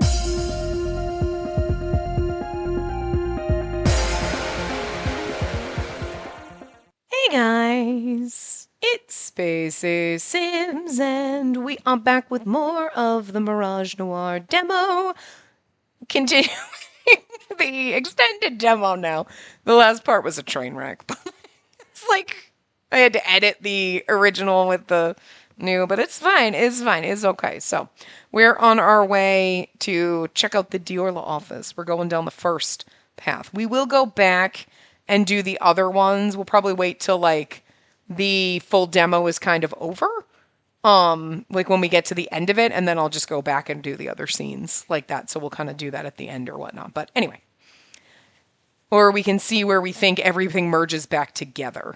Hey guys, it's Spacey Sims, and we are back with more of the Mirage Noir demo. Continuing the extended demo now. The last part was a train wreck. It's like I had to edit the original with the new, but it's fine. It's fine. It's okay. So we're on our way to check out the Diorla office. We're going down the first path. We will go back and do the other ones. We'll probably wait till like the full demo is kind of over. Like when we get to the end of it, and then I'll just go back and do the other scenes like that. So we'll kind of do that at the end or whatnot. But anyway. Or we can see where we think everything merges back together.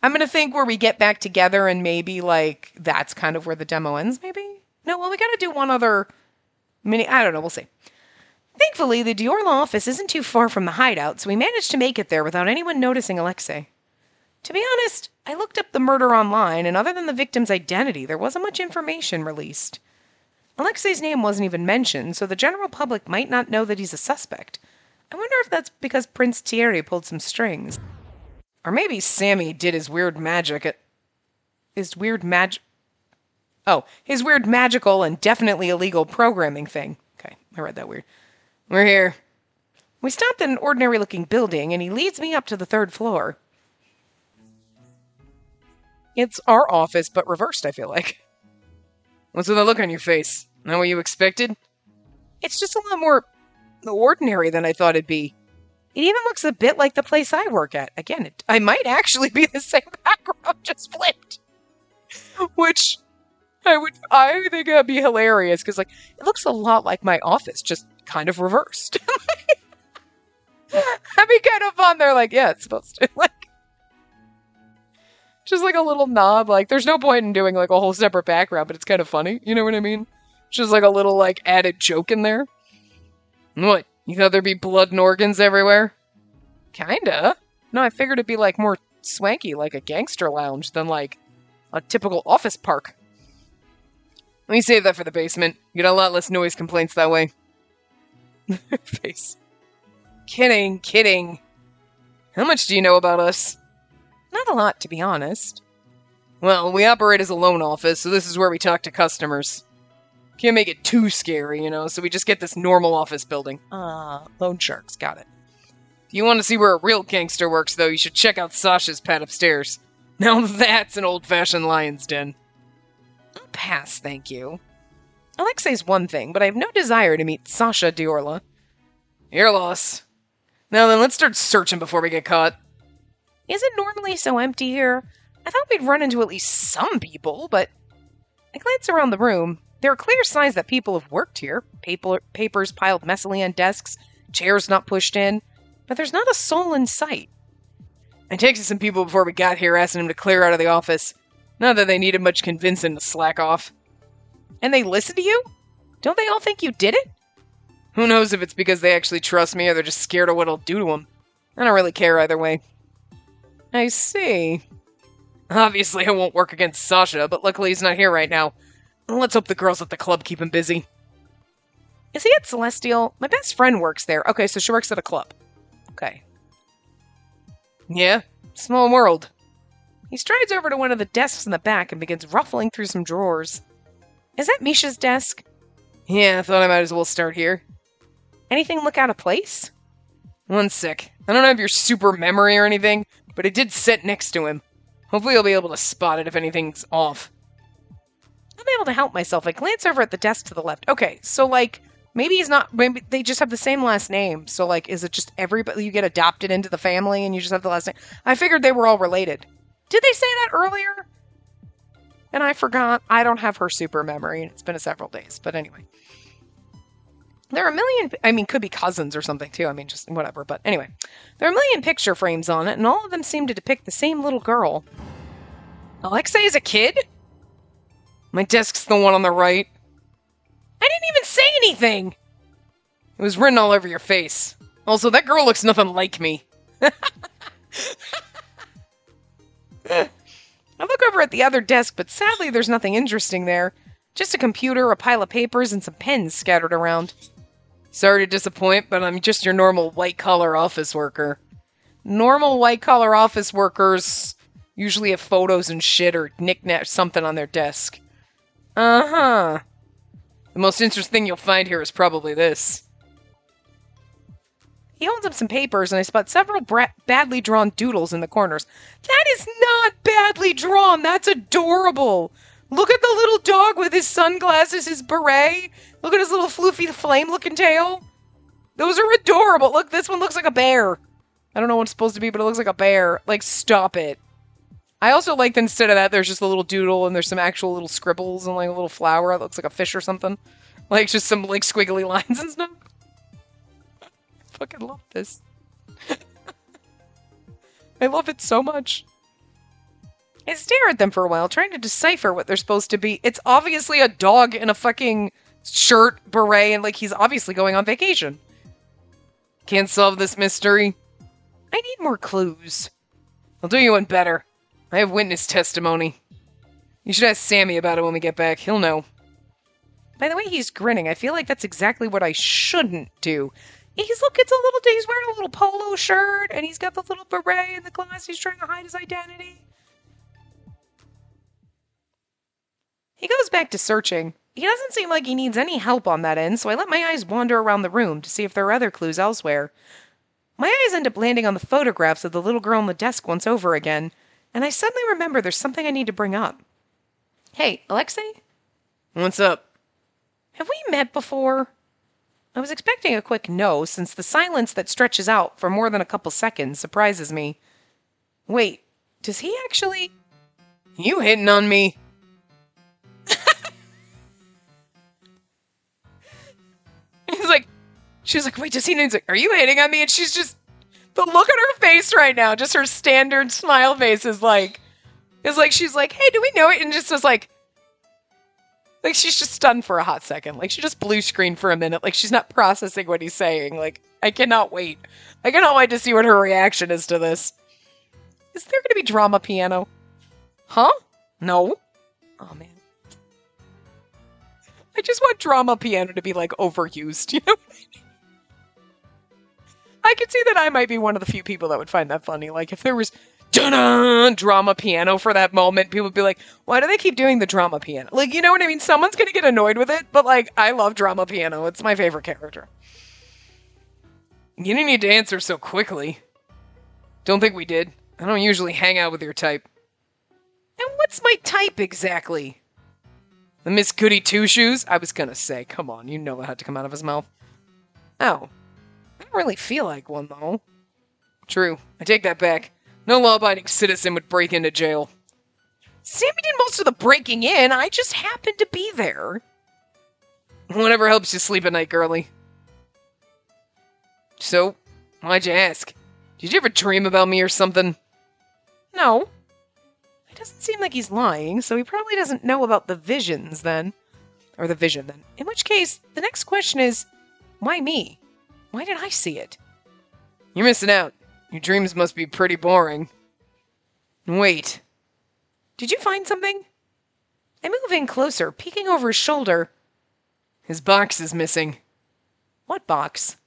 I'm going to think where we get back together and maybe like that's kind of where the demo ends, maybe? No, well, we got to do one other mini. I don't know. We'll see. Thankfully, the Diorla office isn't too far from the hideout, so we managed to make it there without anyone noticing Alexei. To be honest, I looked up the murder online, and other than the victim's identity, there wasn't much information released. Alexei's name wasn't even mentioned, so the general public might not know that he's a suspect. I wonder if that's because Prince Thierry pulled some strings. Or maybe Sammy did his weird magical and definitely illegal programming thing. Okay, I read that weird. We're here. We stopped at an ordinary-looking building, and he leads me up to the 3rd floor. It's our office, but reversed, I feel like. What's with the look on your face? Not what you expected? It's just a lot more ordinary than I thought it'd be. It even looks a bit like the place I work at. Again, I might actually be the same background, just flipped. Which I think that'd be hilarious, because like it looks a lot like my office, just kind of reversed. That'd be kind of fun. They're like, yeah, it's supposed to. Like, just like a little nod. Like, there's no point in doing like a whole separate background, but it's kind of funny. You know what I mean? Just like a little like added joke in there. What? You thought there'd be blood and organs everywhere? Kinda. No, I figured it'd be like more swanky, like a gangster lounge, than like a typical office park. Let me save that for the basement. You get a lot less noise complaints that way. Face. Kidding. How much do you know about us? Not a lot, to be honest. Well, we operate as a loan office, so this is where we talk to customers. Can't make it too scary, you know, so we just get this normal office building. Loan sharks, got it. If you want to see where a real gangster works, though, you should check out Sasha's pad upstairs. Now that's an old-fashioned lion's den. I'll pass, thank you. Alexei's one thing, but I have no desire to meet Sasha Diorla. Your loss. Now then, let's start searching before we get caught. Is it normally so empty here? I thought we'd run into at least some people, but... I glance around the room. There are clear signs that people have worked here. Papers piled messily on desks, chairs not pushed in, but there's not a soul in sight. I texted some people before we got here asking them to clear out of the office. Not that they needed much convincing to slack off. And they listened to you? Don't they all think you did it? Who knows if it's because they actually trust me or they're just scared of what I'll do to them. I don't really care either way. I see. Obviously I won't work against Sasha, but luckily he's not here right now. Let's hope the girls at the club keep him busy. Is he at Celestial? My best friend works there. Okay, so she works at a club. Okay. Yeah, small world. He strides over to one of the desks in the back and begins ruffling through some drawers. Is that Misha's desk? Yeah, I thought I might as well start here. Anything look out of place? One sec. I don't have your super memory or anything, but it did sit next to him. Hopefully I'll be able to spot it if anything's off. I'm able to help myself. I glance over at the desk to the left. Okay, so like, maybe they just have the same last name. So like, is it just everybody, you get adopted into the family and you just have the last name? I figured they were all related. Did they say that earlier? And I forgot. I don't have her super memory, and it's been several days. But anyway. There are a million, I mean, could be cousins or something too. I mean, just whatever. But anyway. There are a million picture frames on it, and all of them seem to depict the same little girl. Alexei is a kid? My desk's the one on the right. I didn't even say anything! It was written all over your face. Also, that girl looks nothing like me. I look over at the other desk, but sadly there's nothing interesting there. Just a computer, a pile of papers, and some pens scattered around. Sorry to disappoint, but I'm just your normal white-collar office worker. Normal white-collar office workers usually have photos and shit or knickknacks, something on their desk. Uh-huh. The most interesting thing you'll find here is probably this. He holds up some papers, and I spot several badly drawn doodles in the corners. That is not badly drawn! That's adorable! Look at the little dog with his sunglasses, his beret. Look at his little floofy flame-looking tail. Those are adorable. Look, this one looks like a bear. I don't know what it's supposed to be, but it looks like a bear. Like, stop it. I also like that instead of that, there's just a little doodle, and there's some actual little scribbles and, like, a little flower that looks like a fish or something. Like, just some, like, squiggly lines and stuff. I fucking love this. I love it so much. I stare at them for a while, trying to decipher what they're supposed to be. It's obviously a dog in a fucking shirt, beret, and, like, he's obviously going on vacation. Can't solve this mystery. I need more clues. I'll do you one better. I have witness testimony. You should ask Sammy about it when we get back. He'll know. By the way he's grinning, I feel like that's exactly what I shouldn't do. He's wearing a little polo shirt, and he's got the little beret and the glass. He's trying to hide his identity. He goes back to searching. He doesn't seem like he needs any help on that end, so I let my eyes wander around the room to see if there are other clues elsewhere. My eyes end up landing on the photographs of the little girl on the desk once over again, and I suddenly remember there's something I need to bring up. Hey, Alexei? What's up? Have we met before? I was expecting a quick no, since the silence that stretches out for more than a couple seconds surprises me. Wait, does he actually... You hitting on me? She's like, wait, does he know? He's like, are you hitting on me? And she's just, the look on her face right now, just her standard smile face is like, she's like, hey, do we know it? And just is like she's just stunned for a hot second. Like, she just blue screened for a minute. Like, she's not processing what he's saying. Like, I cannot wait. I cannot wait to see what her reaction is to this. Is there going to be drama piano? Huh? No. Oh, man. I just want drama piano to be, like, overused, you know? I could see that I might be one of the few people that would find that funny. Like, if there was drama piano for that moment, people would be like, why do they keep doing the drama piano? Like, you know what I mean? Someone's gonna get annoyed with it, but, like, I love drama piano. It's my favorite character. You didn't need to answer so quickly. Don't think we did. I don't usually hang out with your type. And what's my type exactly? The Miss Goody Two-Shoes? I was gonna say, come on, you know what had to come out of his mouth. Oh. I don't really feel like one, though. True. I take that back. No law-abiding citizen would break into jail. Sammy did most of the breaking in. I just happened to be there. Whatever helps you sleep at night, girlie. So, why'd you ask? Did you ever dream about me or something? No. It doesn't seem like he's lying, so he probably doesn't know about the visions, then. Or the vision, then. In which case, the next question is, why me? Why did I see it? You're missing out. Your dreams must be pretty boring. Wait. Did you find something? I move in closer, peeking over his shoulder. His box is missing. What box?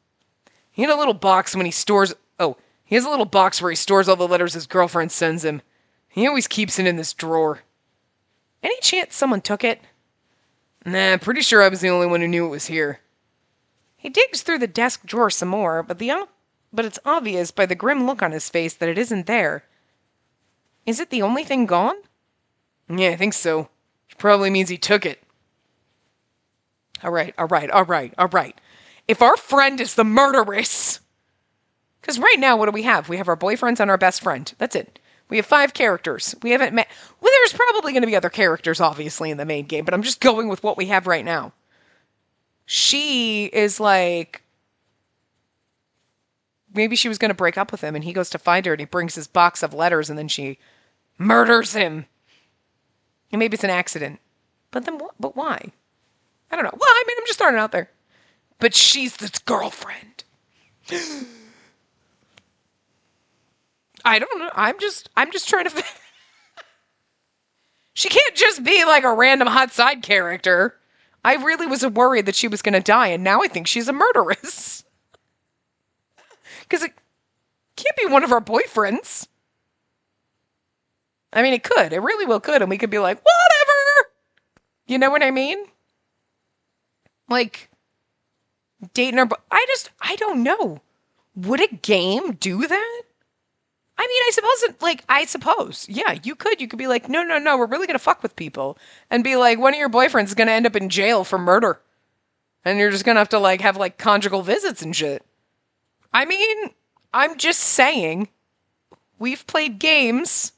He had a little box when he stores... Oh, he has a little box where he stores all the letters his girlfriend sends him. He always keeps it in this drawer. Any chance someone took it? Nah, pretty sure I was the only one who knew it was here. He digs through the desk drawer some more, but it's obvious by the grim look on his face that it isn't there. Is it the only thing gone? Yeah, I think so. Which probably means he took it. All right. If our friend is the murderess... Because right now, what do we have? We have our boyfriends and our best friend. That's it. We have 5 characters. We haven't met... Well, there's probably going to be other characters, obviously, in the main game, but I'm just going with what we have right now. She is like... Maybe she was going to break up with him, and he goes to find her, and he brings his box of letters, and then she murders him. And maybe it's an accident. But then what? But why? I don't know. Well, I mean, I'm just throwing it out there. But she's this girlfriend. I don't know. I'm just trying to... She can't just be like a random hot side character. I really was worried that she was going to die, and now I think she's a murderess. Because it can't be one of our boyfriends. I mean, it could. It really well could, and we could be like, whatever! You know what I mean? Like, dating our... I don't know. Would a game do that? I mean, I suppose, yeah, you could be like, no, we're really going to fuck with people. And be like, one of your boyfriends is going to end up in jail for murder. And you're just going to have to, like, have, like, conjugal visits and shit. I mean, I'm just saying, we've played games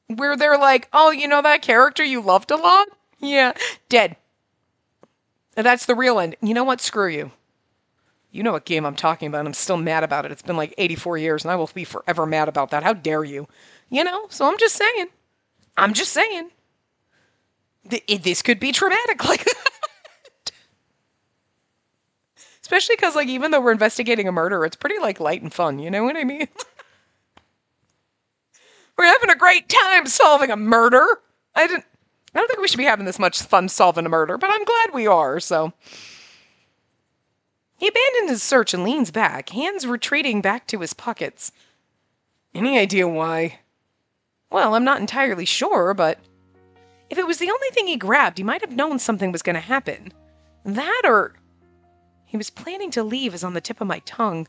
where they're like, oh, you know that character you loved a lot? Yeah, dead. And that's the real end. You know what? Screw you. You know what game I'm talking about. I'm still mad about it. It's been like 84 years, and I will be forever mad about that. How dare you? You know? So I'm just saying. This could be traumatic like that. Especially because, like, even though we're investigating a murder, it's pretty, like, light and fun. You know what I mean? We're having a great time solving a murder. I don't think we should be having this much fun solving a murder, but I'm glad we are, so... He abandoned his search and leans back, hands retreating back to his pockets. Any idea why? Well, I'm not entirely sure, but... If it was the only thing he grabbed, he might have known something was going to happen. That or... He was planning to leave is on the tip of my tongue.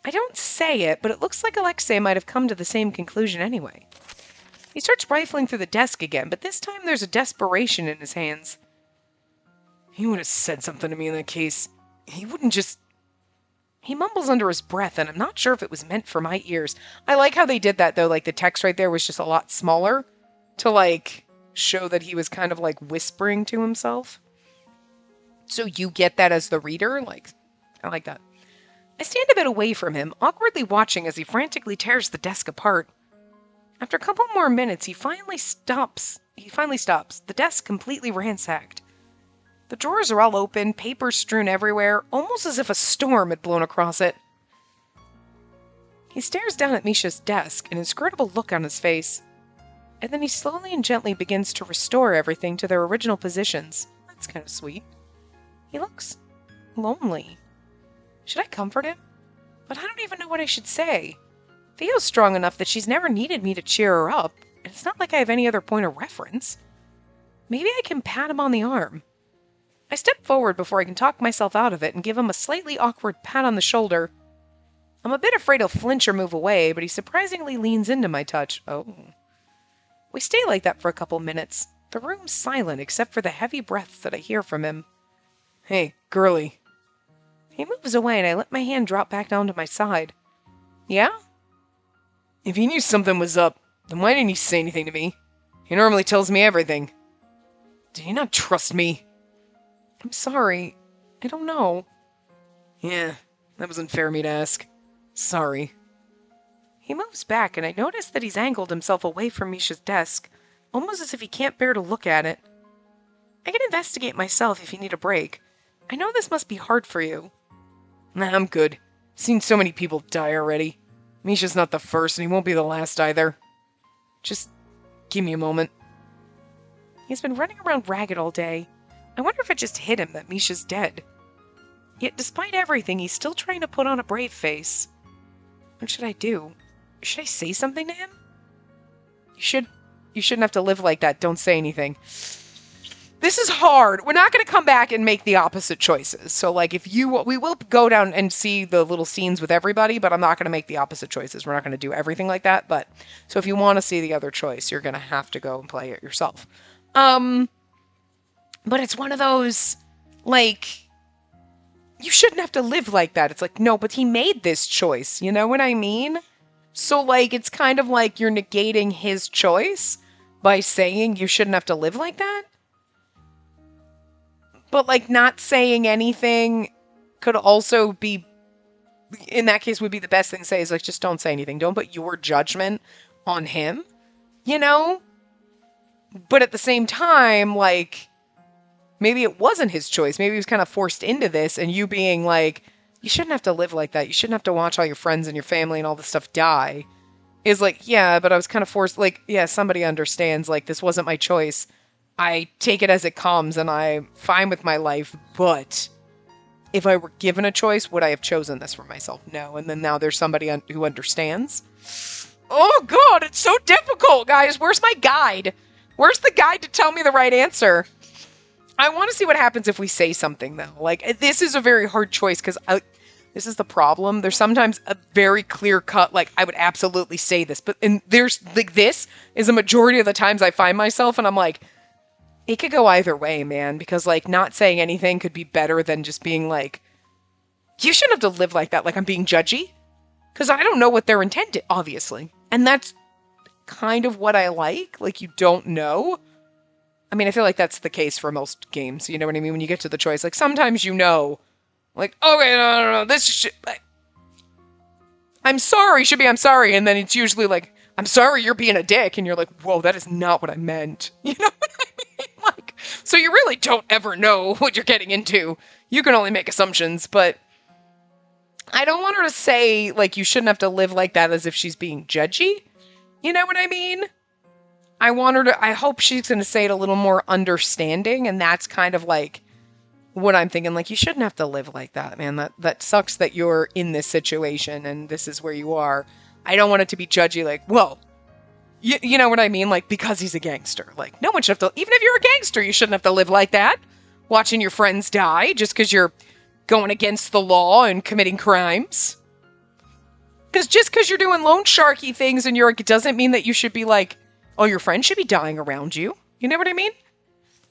I don't say it, but it looks like Alexei might have come to the same conclusion anyway. He starts rifling through the desk again, but this time there's a desperation in his hands. He would have said something to me in that case. He wouldn't just... He mumbles under his breath, and I'm not sure if it was meant for my ears. I like how they did that, though. Like, the text right there was just a lot smaller to, like, show that he was kind of, like, whispering to himself. So you get that as the reader? Like, I like that. I stand a bit away from him, awkwardly watching as he frantically tears the desk apart. After a couple more minutes, he finally stops. The desk completely ransacked. The drawers are all open, papers strewn everywhere, almost as if a storm had blown across it. He stares down at Misha's desk, an inscrutable look on his face. And then he slowly and gently begins to restore everything to their original positions. That's kind of sweet. He looks lonely. Should I comfort him? But I don't even know what I should say. Theo's strong enough that she's never needed me to cheer her up, and it's not like I have any other point of reference. Maybe I can pat him on the arm. I step forward before I can talk myself out of it and give him a slightly awkward pat on the shoulder. I'm a bit afraid he'll flinch or move away, but he surprisingly leans into my touch. Oh. We stay like that for a couple minutes. The room's silent except for the heavy breaths that I hear from him. Hey, girly. He moves away and I let my hand drop back down to my side. Yeah? If he knew something was up, then why didn't he say anything to me? He normally tells me everything. Did he not trust me? I'm sorry. I don't know. Yeah, that was unfair of me to ask. Sorry. He moves back, and I notice that he's angled himself away from Misha's desk, almost as if he can't bear to look at it. I can investigate myself if you need a break. I know this must be hard for you. Nah, I'm good. Seen so many people die already. Misha's not the first, and he won't be the last either. Just give me a moment. He's been running around ragged all day. I wonder if it just hit him that Misha's dead. Yet despite everything, he's still trying to put on a brave face. What should I do? Should I say something to him? You shouldn't have to live like that. Don't say anything. This is hard. We're not going to come back and make the opposite choices. So, like, we will go down and see the little scenes with everybody, but I'm not going to make the opposite choices. We're not going to do everything like that. But, so if you want to see the other choice, you're going to have to go and play it yourself. But it's one of those, like, you shouldn't have to live like that. It's like, no, but he made this choice. You know what I mean? So, like, it's kind of like you're negating his choice by saying you shouldn't have to live like that. But, like, not saying anything could also be, in that case, would be the best thing to say is, like, just don't say anything. Don't put your judgment on him, you know? But at the same time, like, maybe it wasn't his choice. Maybe he was kind of forced into this, and you being like, you shouldn't have to live like that. You shouldn't have to watch all your friends and your family and all this stuff die is like, yeah, but I was kind of forced, like, yeah, somebody understands, like, this wasn't my choice. I take it as it comes, and I'm fine with my life, but if I were given a choice, would I have chosen this for myself? No. And then now there's somebody who understands. Oh, God, it's so difficult, guys. Where's my guide? Where's the guide to tell me the right answer? I want to see what happens if we say something, though. Like, this is a very hard choice, because this is the problem. There's sometimes a very clear cut, like, I would absolutely say this. But there's, like, this is a majority of the times I find myself, and I'm like, it could go either way, man, because, like, not saying anything could be better than just being like, you shouldn't have to live like that, like I'm being judgy, because I don't know what they're intended, obviously. And that's kind of what I like you don't know. I mean, I feel like that's the case for most games, you know what I mean? When you get to the choice, like, sometimes you know, like, okay, no, this shit, I'm sorry, should be I'm sorry, and then it's usually like, I'm sorry you're being a dick, and you're like, whoa, that is not what I meant, you know what I mean? Like, so you really don't ever know what you're getting into. You can only make assumptions, but I don't want her to say, like, you shouldn't have to live like that as if she's being judgy. You know what I mean? I hope she's going to say it a little more understanding, and that's kind of like what I'm thinking. Like, you shouldn't have to live like that, man. That sucks that you're in this situation, and this is where you are. I don't want it to be judgy, like, well, you know what I mean? Like, because he's a gangster. Like, no one should have to, even if you're a gangster, you shouldn't have to live like that. Watching your friends die just because you're going against the law and committing crimes. Because just because you're doing loan sharky things and it doesn't mean that you should be like, oh, your friends should be dying around you. You know what I mean?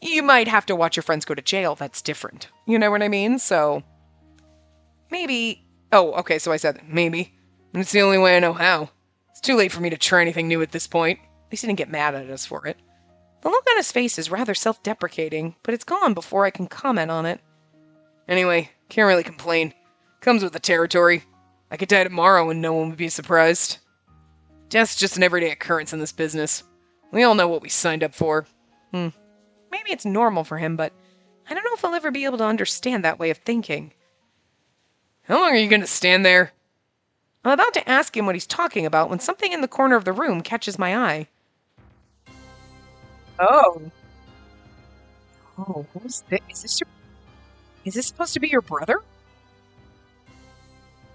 You might have to watch your friends go to jail. That's different. You know what I mean? So, maybe, oh, okay, so I said maybe. And it's the only way I know how. It's too late for me to try anything new at this point. At least he didn't get mad at us for it. The look on his face is rather self-deprecating, but it's gone before I can comment on it. Anyway, can't really complain. Comes with the territory. I could die tomorrow and no one would be surprised. Death's just an everyday occurrence in this business. We all know what we signed up for. Maybe it's normal for him, but I don't know if I'll ever be able to understand that way of thinking. How long are you going to stand there? I'm about to ask him what he's talking about when something in the corner of the room catches my eye. Oh. Oh, who's this? Is this supposed to be your brother?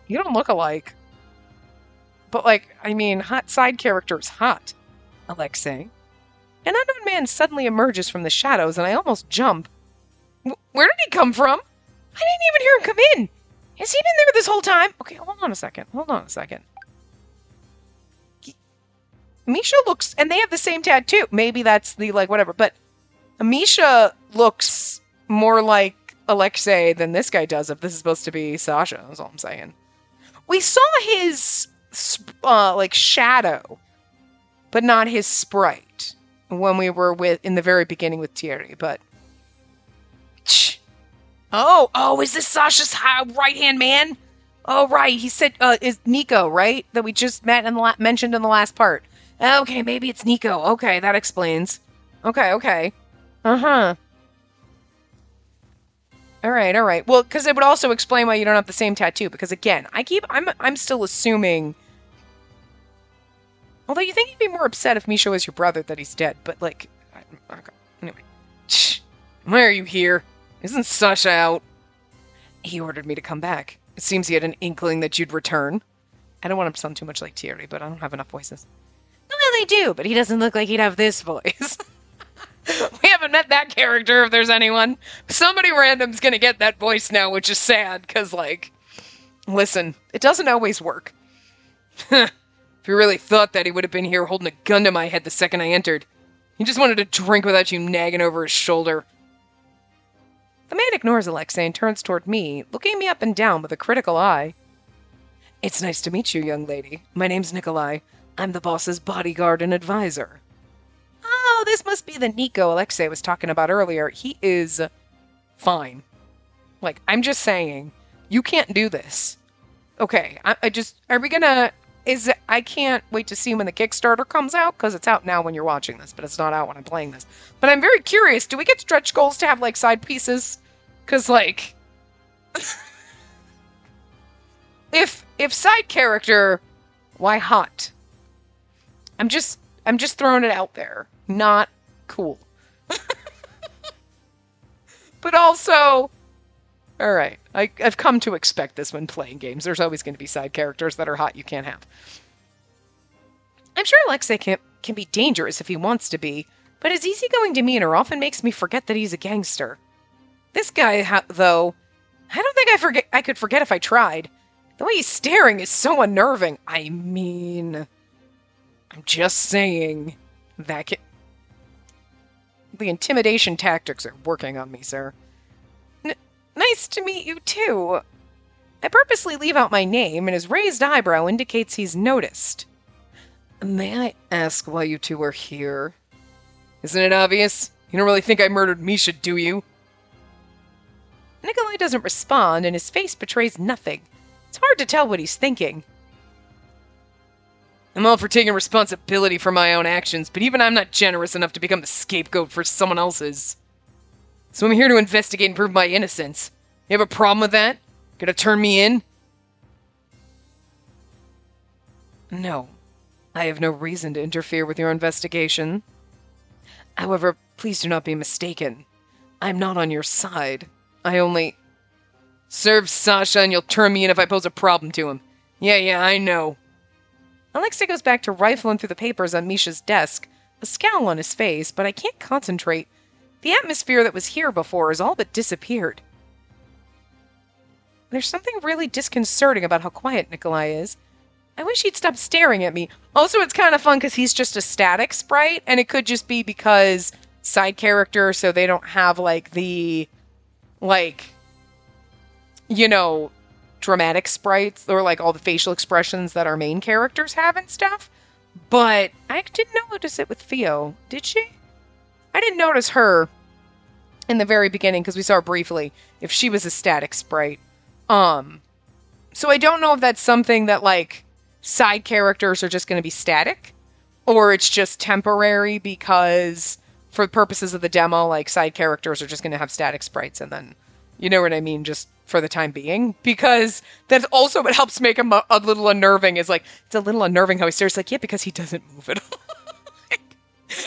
You don't look alike. But, like, I mean, hot side character's hot, Alexei. An unknown man suddenly emerges from the shadows, and I almost jump. Where did he come from? I didn't even hear him come in. Has he been there this whole time? Okay, hold on a second. Misha looks, and they have the same tattoo. Maybe that's the, like, whatever. But Misha looks more like Alexei than this guy does, if this is supposed to be Sasha. That's all I'm saying. We saw his, like, shadow, but not his sprite when we were in the very beginning with Thierry, but... Oh, is this Sasha's right-hand man? Oh, right, he said, is Nico, right? That we just met and mentioned in the last part. Okay, maybe it's Nico. Okay, that explains. Okay. Uh-huh. All right. Well, because it would also explain why you don't have the same tattoo, because again, I'm still assuming... Although you think you'd be more upset if Misha was your brother that he's dead, but like... Okay. Anyway. Why are you here? Isn't Sasha out? He ordered me to come back. It seems he had an inkling that you'd return. I don't want him to sound too much like Thierry, but I don't have enough voices. Well, they do, but he doesn't look like he'd have this voice. We haven't met that character, if there's anyone. Somebody random's gonna get that voice now, which is sad, because, like... Listen, it doesn't always work. If you really thought that, he would have been here holding a gun to my head the second I entered. He just wanted to drink without you nagging over his shoulder. The man ignores Alexei and turns toward me, looking me up and down with a critical eye. It's nice to meet you, young lady. My name's Nikolai. I'm the boss's bodyguard and advisor. Oh, this must be the Nico Alexei was talking about earlier. He is fine. Like, I'm just saying, you can't do this. Okay, are we gonna... I can't wait to see when the Kickstarter comes out, because it's out now when you're watching this, but it's not out when I'm playing this. But I'm very curious, do we get stretch goals to have, like, side pieces? Because, like... if side character, why hot? I'm just throwing it out there. Not cool. But also, all right, I've come to expect this when playing games. There's always going to be side characters that are hot you can't have. I'm sure Alexei can be dangerous if he wants to be, but his easygoing demeanor often makes me forget that he's a gangster. This guy, though, I don't think I could forget if I tried. The way he's staring is so unnerving. I mean, I'm just saying that the intimidation tactics are working on me, sir. Nice to meet you, too. I purposely leave out my name, and his raised eyebrow indicates he's noticed. May I ask why you two are here? Isn't it obvious? You don't really think I murdered Misha, do you? Nikolai doesn't respond, and his face betrays nothing. It's hard to tell what he's thinking. I'm all for taking responsibility for my own actions, but even I'm not generous enough to become the scapegoat for someone else's. So I'm here to investigate and prove my innocence. You have a problem with that? Gonna turn me in? No. I have no reason to interfere with your investigation. However, please do not be mistaken. I'm not on your side. I only... Serve Sasha and you'll turn me in if I pose a problem to him. Yeah, I know. Alexei goes back to rifling through the papers on Misha's desk, a scowl on his face, but I can't concentrate. The atmosphere that was here before has all but disappeared. There's something really disconcerting about how quiet Nikolai is. I wish he'd stop staring at me. Also, it's kind of fun because he's just a static sprite, and it could just be because side character, so they don't have, like, the, like, you know, dramatic sprites, or, like, all the facial expressions that our main characters have and stuff. But I didn't notice it with Theo. Did she? I didn't notice her in the very beginning, because we saw her briefly, if she was a static sprite. So I don't know if that's something that, like, side characters are just going to be static, or it's just temporary because, for purposes of the demo, like, side characters are just going to have static sprites, and then, you know what I mean, just for the time being, because that's also what helps make him a little unnerving, is, like, it's a little unnerving how he stares, like, yeah, because he doesn't move at all.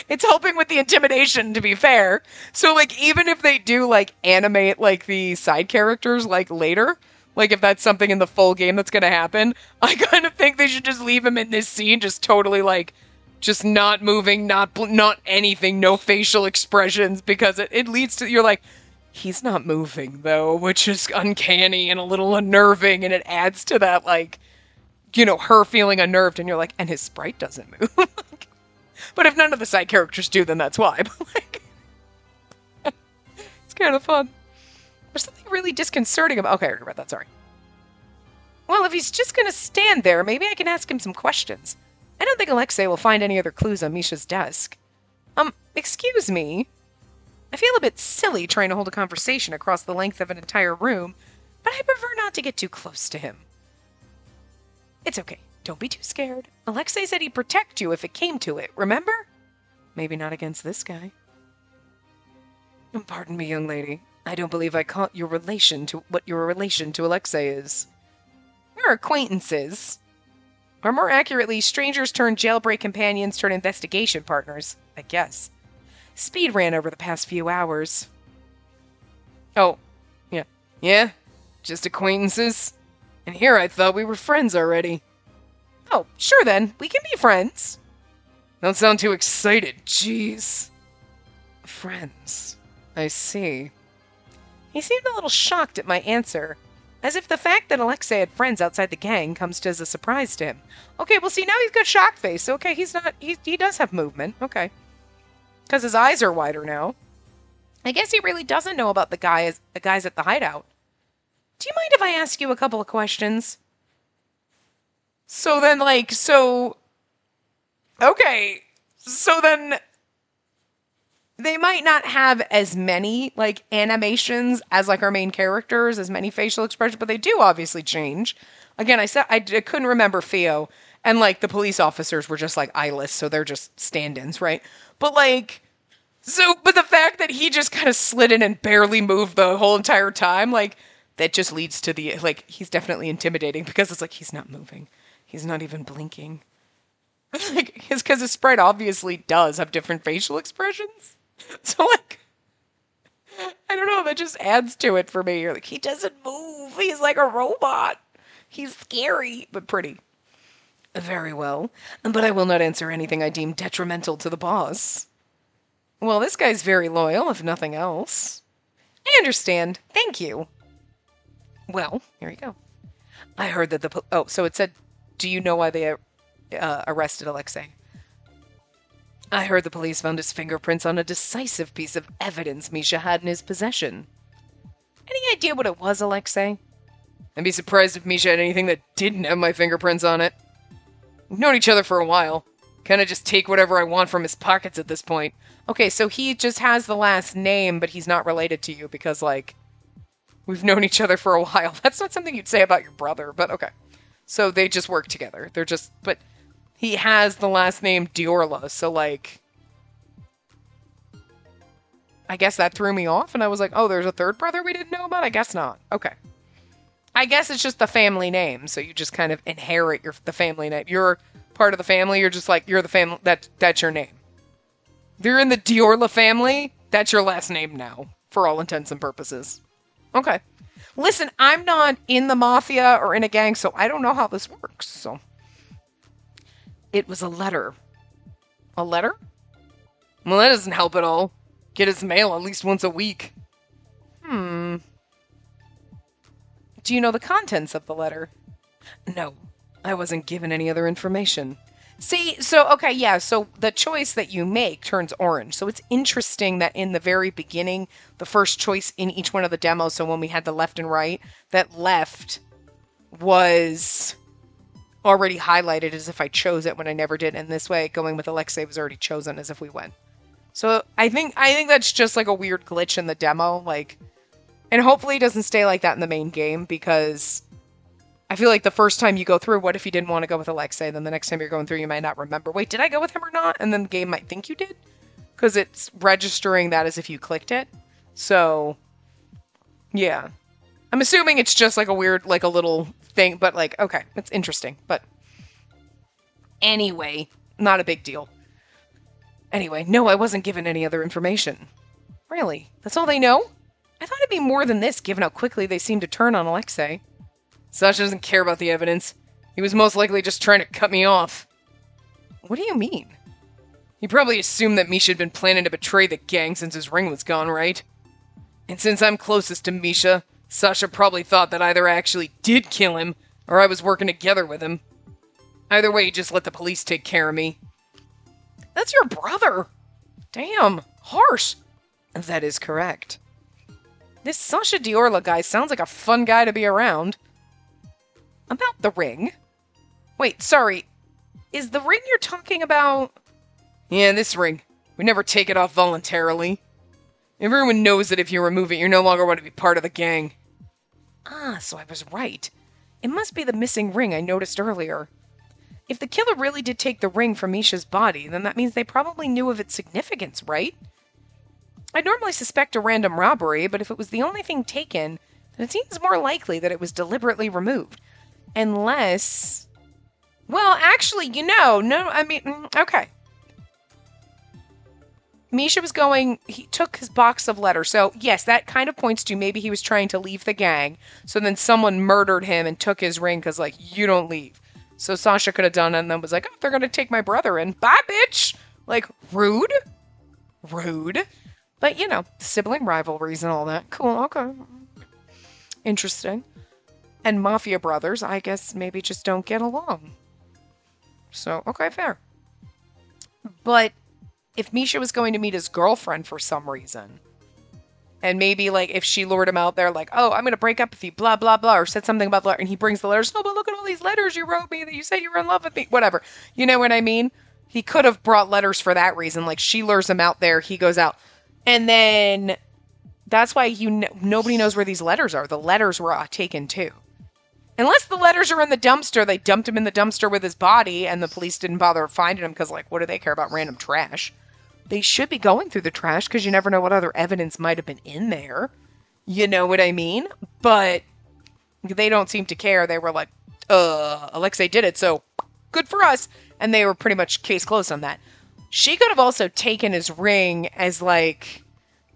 It's helping with the intimidation, to be fair. So, like, even if they do, like, animate, like, the side characters, like, later, like, if that's something in the full game that's gonna happen, I kind of think they should just leave him in this scene, just totally, like, just not moving, not anything, no facial expressions, because it leads to, you're like, he's not moving, though, which is uncanny and a little unnerving, and it adds to that, like, you know, her feeling unnerved, and you're like, and his sprite doesn't move. But if none of the side characters do, then that's why. But, like, it's kind of fun. There's something really disconcerting about... Okay, I read that, sorry. Well, if he's just going to stand there, maybe I can ask him some questions. I don't think Alexei will find any other clues on Misha's desk. Excuse me. I feel a bit silly trying to hold a conversation across the length of an entire room, but I prefer not to get too close to him. It's okay. Don't be too scared. Alexei said he'd protect you if it came to it, remember? Maybe not against this guy. Pardon me, young lady. I don't believe I caught your relation to what your relation to Alexei is. We're acquaintances. Or more accurately, strangers turned jailbreak companions turned investigation partners, I guess. Speed ran over the past few hours. Oh, yeah. Yeah? Just acquaintances? And here I thought we were friends already. Oh, sure then. We can be friends. Don't sound too excited. Jeez. Friends. I see. He seemed a little shocked at my answer, as if the fact that Alexei had friends outside the gang comes as a surprise to him. Okay, well, see, now he's got shock face. Okay, he does have movement. Okay. Because his eyes are wider now. I guess he really doesn't know about the guys at the hideout. Do you mind if I ask you a couple of questions? So then, like, okay, so then they might not have as many, like, animations as, like, our main characters, as many facial expressions, but they do obviously change. Again, I said I couldn't remember Theo, and, like, the police officers were just, like, eyeless, so they're just stand-ins, right? But, like, but the fact that he just kind of slid in and barely moved the whole entire time, like, that just leads to the, like, he's definitely intimidating, because it's like, he's not moving. He's not even blinking. Like, it's because his sprite obviously does have different facial expressions. So, like, I don't know, that just adds to it for me. You're like, he doesn't move. He's like a robot. He's scary, but pretty. Very well. But I will not answer anything I deem detrimental to the boss. Well, this guy's very loyal, if nothing else. I understand. Thank you. Well, here you go. I heard that so it said, do you know why they arrested Alexei? I heard the police found his fingerprints on a decisive piece of evidence Misha had in his possession. Any idea what it was, Alexei? I'd be surprised if Misha had anything that didn't have my fingerprints on it. We've known each other for a while. Kinda just take whatever I want from his pockets at this point. Okay, so he just has the last name, but he's not related to you because, like, we've known each other for a while. That's not something you'd say about your brother, but okay. So they just work together. But he has the last name Diorla, so, like, I guess that threw me off, and I was like, oh, there's a third brother we didn't know about? I guess not. Okay. I guess it's just the family name, so you just kind of inherit the family name. You're part of the family, you're just like, you're the family, that's your name. If you're in the Diorla family, that's your last name now, for all intents and purposes. Okay. Listen, I'm not in the mafia or in a gang, so I don't know how this works, so. It was a letter. A letter? Well, that doesn't help at all. Get his mail at least once a week. Do you know the contents of the letter? No, I wasn't given any other information. See, so, okay, yeah, so the choice that you make turns orange. So it's interesting that in the very beginning, the first choice in each one of the demos, so when we had the left and right, that left was already highlighted as if I chose it when I never did. And this way, going with Alexei was already chosen as if we went. So I think that's just like a weird glitch in the demo, like, and hopefully it doesn't stay like that in the main game, because I feel like the first time you go through, what if you didn't want to go with Alexei? Then the next time you're going through, you might not remember. Wait, did I go with him or not? And then the game might think you did, because it's registering that as if you clicked it. So, yeah. I'm assuming it's just like a weird, like a little thing, but like, okay, it's interesting. But anyway, not a big deal. Anyway, no, I wasn't given any other information. Really? That's all they know? I thought it'd be more than this, given how quickly they seem to turn on Alexei. Sasha doesn't care about the evidence. He was most likely just trying to cut me off. What do you mean? He probably assumed that Misha had been planning to betray the gang since his ring was gone, right? And since I'm closest to Misha, Sasha probably thought that either I actually did kill him, or I was working together with him. Either way, he just let the police take care of me. That's your brother! Damn, harsh. That is correct. This Sasha Diorla guy sounds like a fun guy to be around. About the ring. Wait, sorry. Is the ring you're talking about? Yeah, this ring. We never take it off voluntarily. Everyone knows that if you remove it, you're no longer going to be part of the gang. Ah, so I was right. It must be the missing ring I noticed earlier. If the killer really did take the ring from Misha's body, then that means they probably knew of its significance, right? I'd normally suspect a random robbery, but if it was the only thing taken, then it seems more likely that it was deliberately removed. Unless... Well, actually, okay. Misha was he took his box of letters, so yes, that kind of points to maybe he was trying to leave the gang, so then someone murdered him and took his ring because, like, you don't leave. So Sasha could have done it and then was like, oh, they're gonna take my brother in. Bye, bitch! Like, rude? Rude. But, you know, sibling rivalries and all that. Cool, okay. Interesting. And mafia brothers, I guess, maybe just don't get along. So, okay, fair. But if Misha was going to meet his girlfriend for some reason, and maybe, like, if she lured him out there, like, oh, I'm going to break up with you, blah, blah, blah, or said something about the letter, and he brings the letters, oh, but look at all these letters you wrote me that you said you were in love with me, whatever. You know what I mean? He could have brought letters for that reason. Like, she lures him out there, he goes out. And then that's why nobody knows where these letters are. The letters were taken, too. Unless the letters are in the dumpster, they dumped him in the dumpster with his body, and the police didn't bother finding him, because, like, what do they care about random trash? They should be going through the trash, because you never know what other evidence might have been in there. You know what I mean? But they don't seem to care. They were like, Alexei did it, so good for us. And they were pretty much case closed on that. She could have also taken his ring as, like,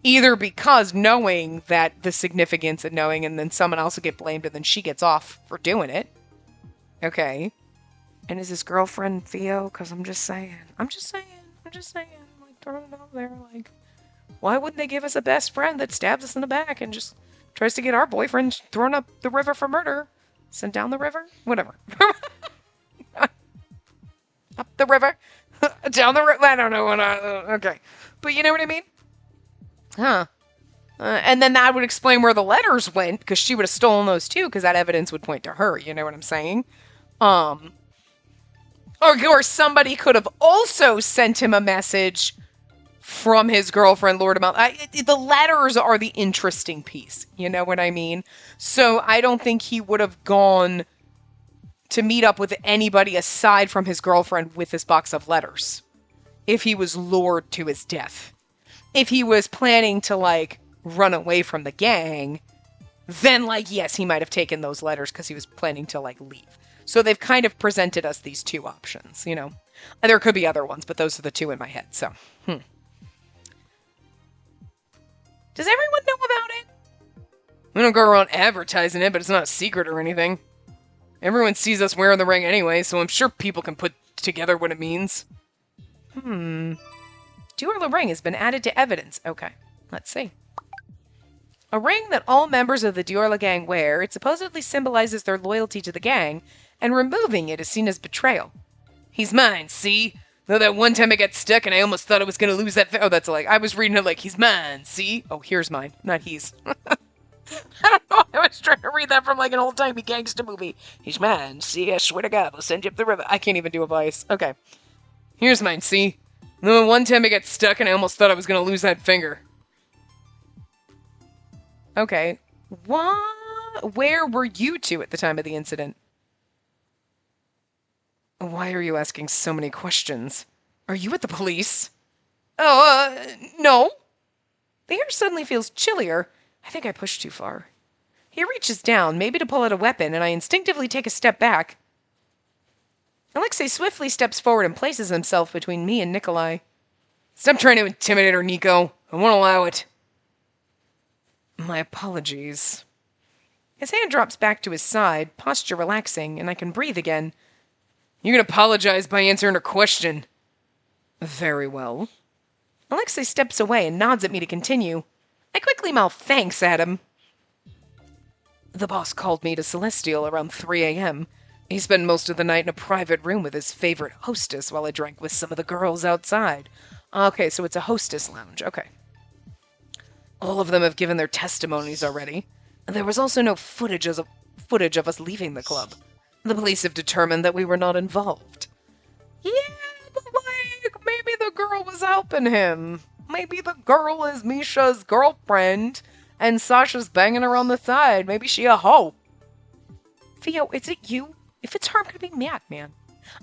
either because knowing that the significance and knowing, and then someone else will get blamed, and then she gets off for doing it. Okay. And is his girlfriend Theo? Because I'm just saying. Like, throwing it out there, like, why wouldn't they give us a best friend that stabs us in the back and just tries to get our boyfriend thrown up the river for murder? Sent down the river? Whatever. Up the river? Down the river? I don't know. Okay. But you know what I mean? Huh. And then that would explain where the letters went, because she would have stolen those too, because that evidence would point to her. You know what I'm saying? Or somebody could have also sent him a message from his girlfriend, Lord Amel. The letters are the interesting piece. You know what I mean? So I don't think he would have gone to meet up with anybody aside from his girlfriend with this box of letters if he was lured to his death. If he was planning to, like, run away from the gang, then, like, yes, he might have taken those letters because he was planning to, like, leave. So they've kind of presented us these two options, you know. And there could be other ones, but those are the two in my head, so. Does everyone know about it? We don't go around advertising it, but it's not a secret or anything. Everyone sees us wearing the ring anyway, so I'm sure people can put together what it means. Dueler ring has been added to evidence. Okay, let's see. A ring that all members of the Dueler gang wear. It supposedly symbolizes their loyalty to the gang, and removing it is seen as betrayal. He's mine, see? Though that one time I got stuck and I almost thought I was going to lose that... Oh, that's like... I was reading it like, he's mine, see? Oh, here's mine, not he's. I don't know. I was trying to read that from like an old-timey gangster movie. He's mine, see? I swear to God, I'll send you up the river. I can't even do a voice. Okay. Here's mine, see? Though one time I got stuck and I almost thought I was going to lose that finger. Okay. What? Where were you two at the time of the incident? Why are you asking so many questions? Are you at the police? Oh, no. The air suddenly feels chillier. I think I pushed too far. He reaches down, maybe to pull out a weapon, and I instinctively take a step back. Alexei swiftly steps forward and places himself between me and Nikolai. Stop trying to intimidate her, Nico. I won't allow it. My apologies. His hand drops back to his side, posture relaxing, and I can breathe again. You can apologize by answering her question. Very well. Alexei steps away and nods at me to continue. I quickly mouth thanks at him. The boss called me to Celestial around 3 a.m. He spent most of the night in a private room with his favorite hostess while I drank with some of the girls outside. Okay, so it's a hostess lounge. Okay. All of them have given their testimonies already. There was also no footage of us leaving the club. The police have determined that we were not involved. Yeah, but like, maybe the girl was helping him. Maybe the girl is Misha's girlfriend, and Sasha's banging her on the side. Maybe she a hoe. Theo, is it you? If it's her, I'm gonna be mad, man.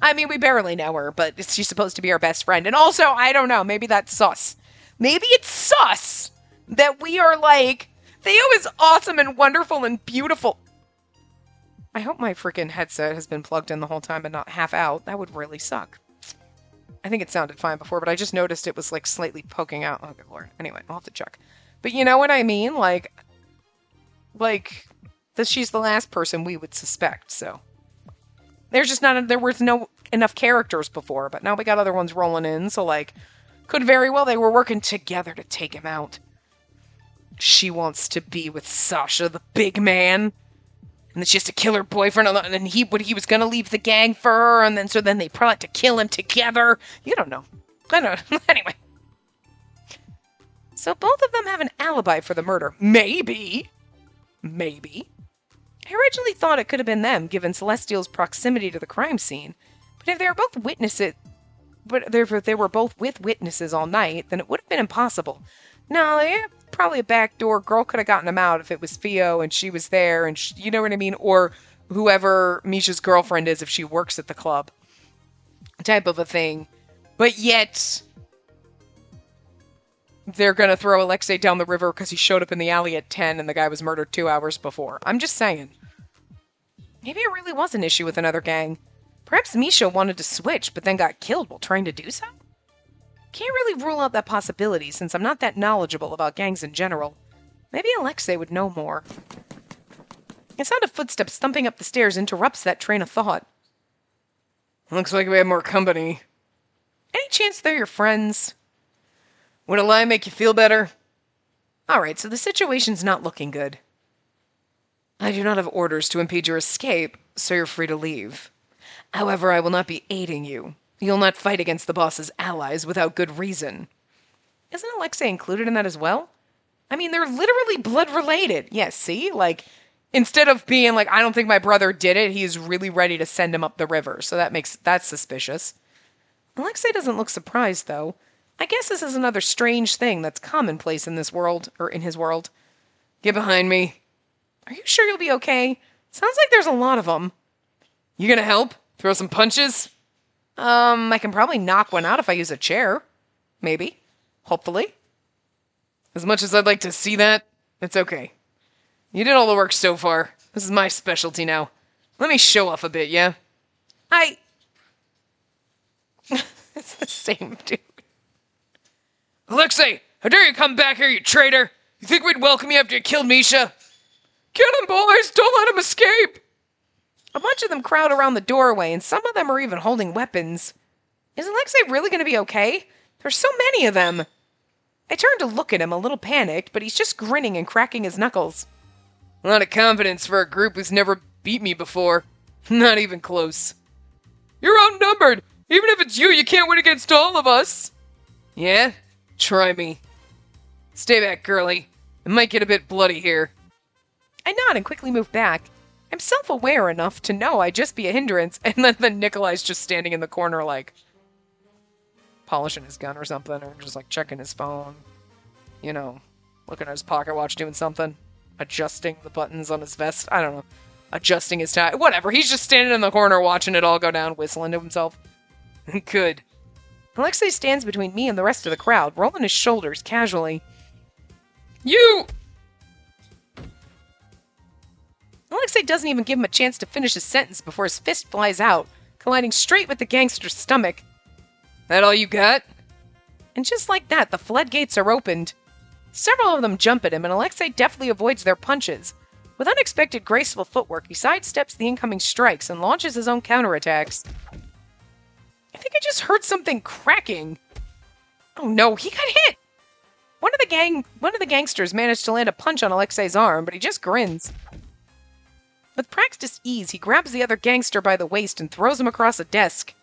I mean, we barely know her, but she's supposed to be our best friend. And also, I don't know, maybe that's sus. Maybe it's sus that we are like, Theo is awesome and wonderful and beautiful. I hope my freaking headset has been plugged in the whole time and not half out. That would really suck. I think it sounded fine before, but I just noticed it was like slightly poking out. Oh, good lord. Anyway, I'll have to check. But you know what I mean? Like, that she's the last person we would suspect, so. There's just not, there was no enough characters before, but now we got other ones rolling in, so like, could very well they were working together to take him out. She wants to be with Sasha, the big man. And then she has to kill her boyfriend, and then he was gonna leave the gang for her, and then they probably had to kill him together. You don't know. I don't know. Anyway. So both of them have an alibi for the murder. Maybe. Maybe. I originally thought it could have been them, given Celestial's proximity to the crime scene. But if they were both witnesses, if they were both with witnesses all night, then it would have been impossible. No, yeah, probably a backdoor. Girl could have gotten him out if it was Theo and she was there, and you know what I mean? Or whoever Misha's girlfriend is if she works at the club. Type of a thing. But yet, they're going to throw Alexei down the river because he showed up in the alley at 10 and the guy was murdered 2 hours before. I'm just saying. Maybe it really was an issue with another gang. Perhaps Misha wanted to switch, but then got killed while trying to do so? Can't really rule out that possibility since I'm not that knowledgeable about gangs in general. Maybe Alexei would know more. The sound of footsteps thumping up the stairs interrupts that train of thought. Looks like we have more company. Any chance they're your friends? Would a lie make you feel better? Alright, so the situation's not looking good. I do not have orders to impede your escape, so you're free to leave. However, I will not be aiding you. You'll not fight against the boss's allies without good reason. Isn't Alexei included in that as well? I mean, they're literally blood related. Yes, see? Like, instead of being like, I don't think my brother did it, he's really ready to send him up the river. So that's suspicious. Alexei doesn't look surprised, though. I guess this is another strange thing that's commonplace in this world, or in his world. Get behind me. Are you sure you'll be okay? Sounds like there's a lot of them. You gonna help? Throw some punches? I can probably knock one out if I use a chair. Maybe. Hopefully. As much as I'd like to see that, it's okay. You did all the work so far. This is my specialty now. Let me show off a bit, yeah? It's the same dude. Alexei, how dare you come back here, you traitor! You think we'd welcome you after you killed Misha? Get him, boys! Don't let him escape! A bunch of them crowd around the doorway, and some of them are even holding weapons. Is Alexei really going to be okay? There's so many of them. I turn to look at him, a little panicked, but he's just grinning and cracking his knuckles. A lot of confidence for a group who's never beat me before. Not even close. You're outnumbered! Even if it's you, you can't win against all of us! Yeah? Try me. Stay back, girlie. It might get a bit bloody here. I nod and quickly move back. I'm self-aware enough to know I'd just be a hindrance, and then Nikolai's just standing in the corner like, polishing his gun or something, or just like checking his phone. You know, looking at his pocket watch doing something. Adjusting the buttons on his vest. I don't know. Adjusting his tie. Whatever, he's just standing in the corner watching it all go down, whistling to himself. Good. Alexei stands between me and the rest of the crowd, rolling his shoulders casually. You! Alexei doesn't even give him a chance to finish his sentence before his fist flies out, colliding straight with the gangster's stomach. That all you got? And just like that, the floodgates are opened. Several of them jump at him, and Alexei deftly avoids their punches. With unexpected graceful footwork, he sidesteps the incoming strikes and launches his own counterattacks. I think I just heard something cracking. Oh no, he got hit! One of the gangsters managed to land a punch on Alexei's arm, but he just grins. With practiced ease, he grabs the other gangster by the waist and throws him across a desk.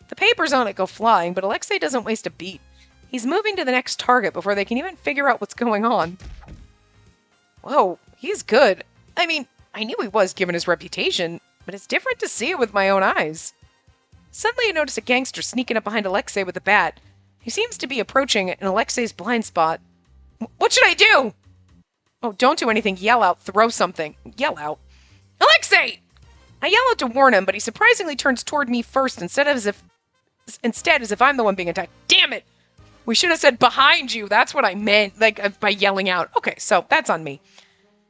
The papers on it go flying, but Alexei doesn't waste a beat. He's moving to the next target before they can even figure out what's going on. Whoa, he's good. I mean, I knew he was given his reputation, but it's different to see it with my own eyes. Suddenly I notice a gangster sneaking up behind Alexei with a bat. He seems to be approaching in Alexei's blind spot. What should I do? Oh, don't do anything. Yell out. Throw something. Yell out. Alexei! I yell out to warn him, but he surprisingly turns toward me first instead as if I'm the one being attacked. Damn it! We should have said behind you. That's what I meant, by yelling out. Okay, so that's on me.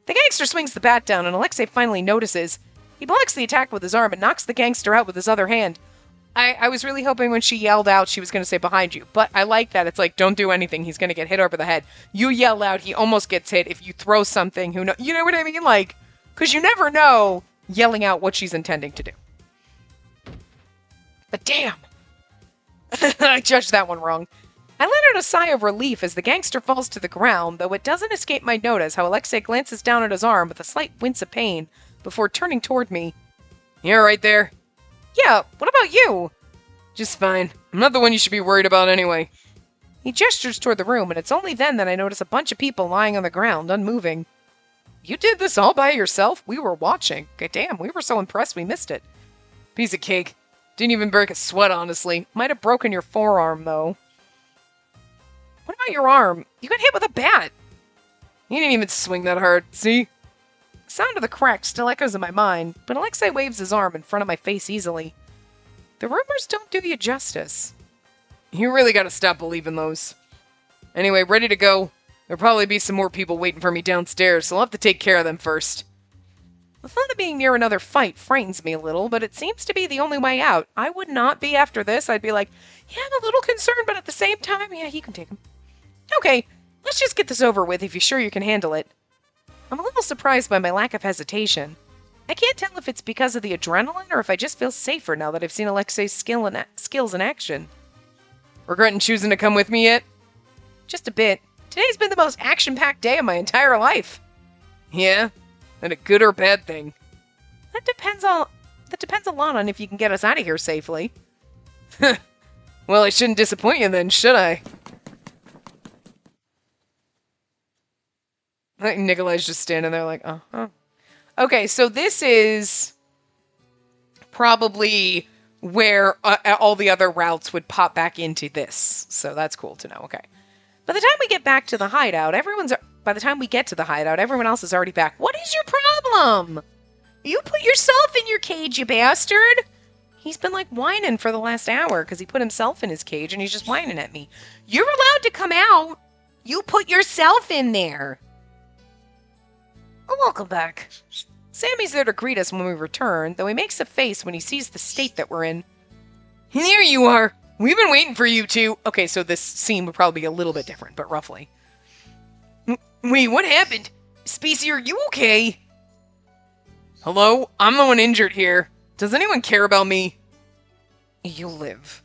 The gangster swings the bat down, and Alexei finally notices. He blocks the attack with his arm and knocks the gangster out with his other hand. I was really hoping when she yelled out she was going to say behind you, but I like that. It's like, don't do anything. He's going to get hit over the head. You yell out, he almost gets hit. If you throw something, you know what I mean? Like, because you never know yelling out what she's intending to do. But damn. I judged that one wrong. I let out a sigh of relief as the gangster falls to the ground, though it doesn't escape my notice how Alexei glances down at his arm with a slight wince of pain before turning toward me. You're right there. Yeah, what about you? Just fine. I'm not the one you should be worried about anyway. He gestures toward the room, and it's only then that I notice a bunch of people lying on the ground, unmoving. You did this all by yourself? We were watching. Okay, damn, we were so impressed we missed it. Piece of cake. Didn't even break a sweat, honestly. Might have broken your forearm, though. What about your arm? You got hit with a bat. You didn't even swing that hard, see? The sound of the crack still echoes in my mind, but Alexei waves his arm in front of my face easily. The rumors don't do you justice. You really gotta stop believing those. Anyway, ready to go. There'll probably be some more people waiting for me downstairs, so I'll have to take care of them first. The thought of being near another fight frightens me a little, but it seems to be the only way out. I would not be after this. I'd be like, yeah, I'm a little concerned, but at the same time, yeah, you can take him. Okay, let's just get this over with if you're sure you can handle it. I'm a little surprised by my lack of hesitation. I can't tell if it's because of the adrenaline or if I just feel safer now that I've seen Alexei's skills in action. Regretting choosing to come with me yet? Just a bit. Today's been the most action-packed day of my entire life. Yeah? And a good or bad thing? That depends a lot on if you can get us out of here safely. Well, I shouldn't disappoint you then, should I? Nikolai's just standing there like, uh-huh. Okay, so this is probably where all the other routes would pop back into this. So that's cool to know, okay. By the time we get to the hideout, everyone else is already back. What is your problem? You put yourself in your cage, you bastard! He's been, like, whining for the last hour because he put himself in his cage and he's just whining at me. You're allowed to come out! You put yourself in there! Oh, welcome back. Sammy's there to greet us when we return, though he makes a face when he sees the state that we're in. Here you are! We've been waiting for you two! Okay, so this scene would probably be a little bit different, but roughly. Wait, what happened? Spacey, are you okay? Hello? I'm the one injured here. Does anyone care about me? You'll live.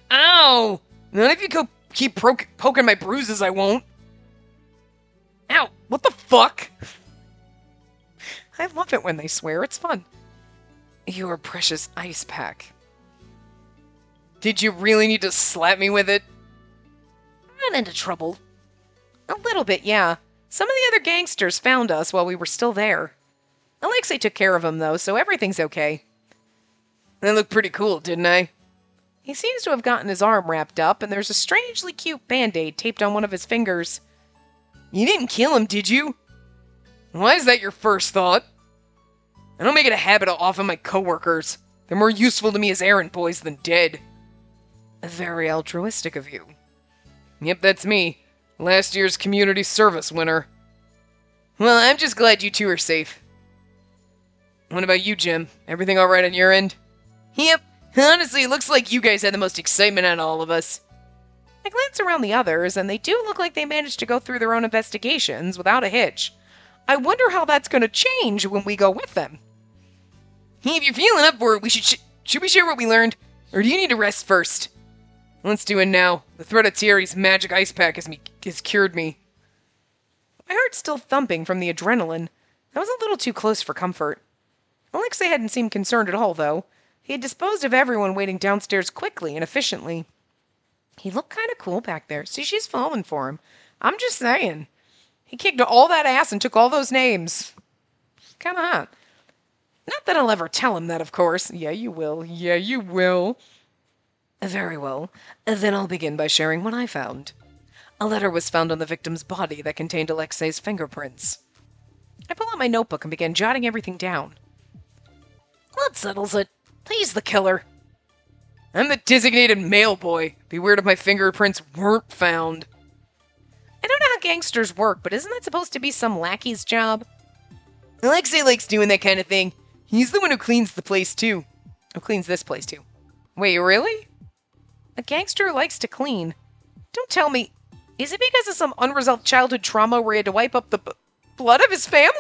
Ow! None of you keep poking my bruises, I won't. Ow! What the fuck? I love it when they swear. It's fun. Your precious ice pack. Did you really need to slap me with it? Ran into trouble. A little bit, yeah. Some of the other gangsters found us while we were still there. Alexei took care of them, though, so everything's okay. That looked pretty cool, didn't I? He seems to have gotten his arm wrapped up, and there's a strangely cute band-aid taped on one of his fingers. You didn't kill him, did you? Why is that your first thought? I don't make it a habit of offing my coworkers. They're more useful to me as errand boys than dead. Very altruistic of you. Yep, that's me. Last year's community service winner. Well, I'm just glad you two are safe. What about you, Jim? Everything alright on your end? Yep. Honestly, it looks like you guys had the most excitement out of all of us. I glance around the others, and they do look like they managed to go through their own investigations without a hitch. I wonder how that's going to change when we go with them. Hey, if you're feeling up for it, should we share what we learned? Or do you need to rest first? Let's do it now. The threat of Thierry's magic ice pack has cured me. My heart's still thumping from the adrenaline. That was a little too close for comfort. Alexei hadn't seemed concerned at all, though. He had disposed of everyone waiting downstairs quickly and efficiently. He looked kind of cool back there. See, she's falling for him. I'm just saying. He kicked all that ass and took all those names. Kind of hot. Not that I'll ever tell him that, of course. Yeah, you will. Yeah, you will. Very well. Then I'll begin by sharing what I found. A letter was found on the victim's body that contained Alexei's fingerprints. I pull out my notebook and begin jotting everything down. That settles it. He's the killer. I'm the designated mail boy. Be weird if my fingerprints weren't found. I don't know how gangsters work, but isn't that supposed to be some lackey's job? Alexei likes doing that kind of thing. He's the one who cleans the place, too. Who cleans this place, too? Wait, really? A gangster likes to clean. Don't tell me. Is it because of some unresolved childhood trauma where he had to wipe up the blood of his family?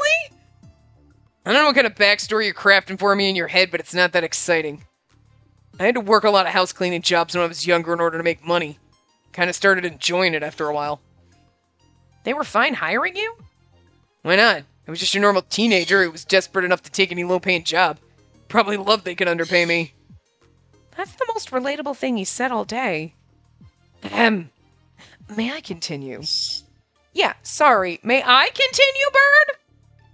I don't know what kind of backstory you're crafting for me in your head, but it's not that exciting. I had to work a lot of house cleaning jobs when I was younger in order to make money. Kind of started enjoying it after a while. They were fine hiring you? Why not? I was just your normal teenager who was desperate enough to take any low-paying job. Probably loved they could underpay me. That's the most relatable thing he said all day. May I continue? Yeah, sorry. May I continue, Bird?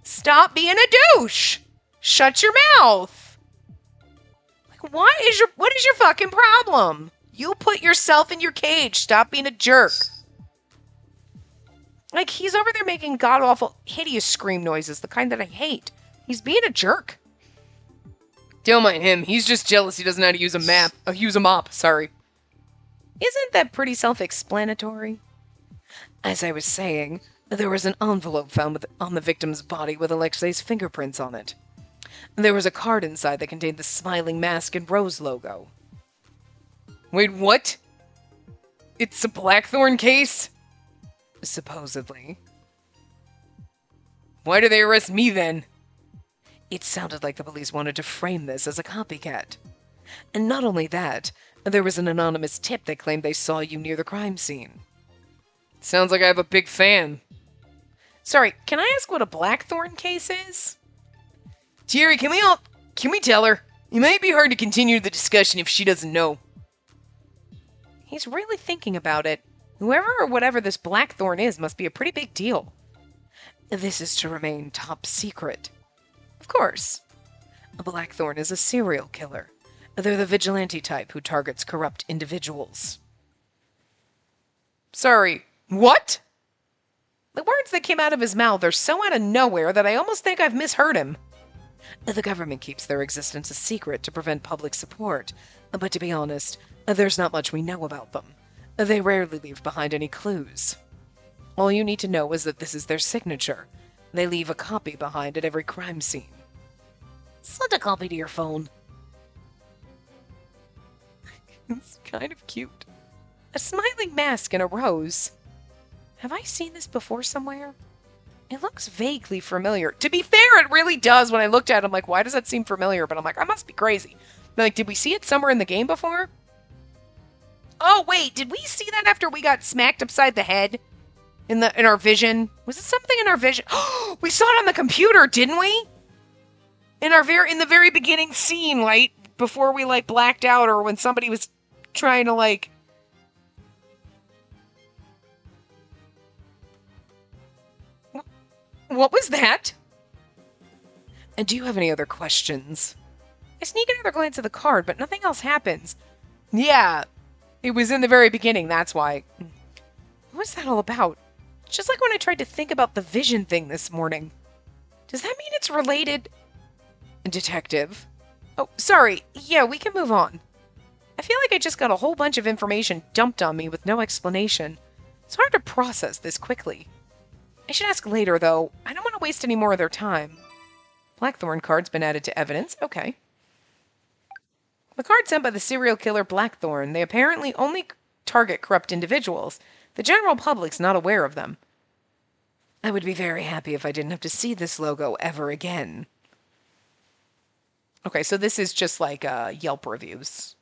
Stop being a douche! Shut your mouth! Like, what is your fucking problem? You put yourself in your cage. Stop being a jerk. Like, he's over there making god-awful, hideous scream noises, the kind that I hate. He's being a jerk. Don't mind him. He's just jealous he doesn't know how to use a mop, sorry. Isn't that pretty self-explanatory? As I was saying, There was an envelope found on the victim's body with Alexei's fingerprints on it. There was a card inside that contained the smiling mask and rose logo. Wait, what? It's a Blackthorn case? Supposedly. Why did they arrest me then? It sounded like the police wanted to frame this as a copycat. And not only that, there was an anonymous tip that claimed they saw you near the crime scene. Sounds like I have a big fan. Sorry, can I ask what a Blackthorn case is? Terry, can we tell her? It might be hard to continue the discussion if she doesn't know. He's really thinking about it. Whoever or whatever this Blackthorn is must be a pretty big deal. This is to remain top secret. Of course. A Blackthorn is a serial killer. They're the vigilante type who targets corrupt individuals. Sorry, what? The words that came out of his mouth are so out of nowhere that I almost think I've misheard him. The government keeps their existence a secret to prevent public support, but to be honest, there's not much we know about them. They rarely leave behind any clues. All you need to know is that this is their signature. They leave a copy behind at every crime scene. Send a copy to your phone. It's kind of cute. A smiling mask and a rose. Have I seen this before somewhere? It looks vaguely familiar. To be fair, it really does. When I looked at it, I'm like, why does that seem familiar? But I'm like, I must be crazy. Like, did we see it somewhere in the game before? Oh, wait, did we see that after we got smacked upside the head? In our vision? Was it something in our vision? We saw it on the computer, didn't we? In the very beginning scene, right? Before we, like, blacked out, or when somebody was trying to, like... What was that? And do you have any other questions? I sneak another glance at the card, but nothing else happens. Yeah, it was in the very beginning, that's why. What's that all about? It's just like when I tried to think about the vision thing this morning. Does that mean it's related? Detective. Oh, sorry. Yeah, we can move on. I feel like I just got a whole bunch of information dumped on me with no explanation. It's hard to process this quickly. I should ask later, though. I don't want to waste any more of their time. Blackthorn card's been added to evidence. Okay. The card sent by the serial killer Blackthorn. They apparently only target corrupt individuals. The general public's not aware of them. I would be very happy if I didn't have to see this logo ever again. Okay, so this is just like Yelp reviews.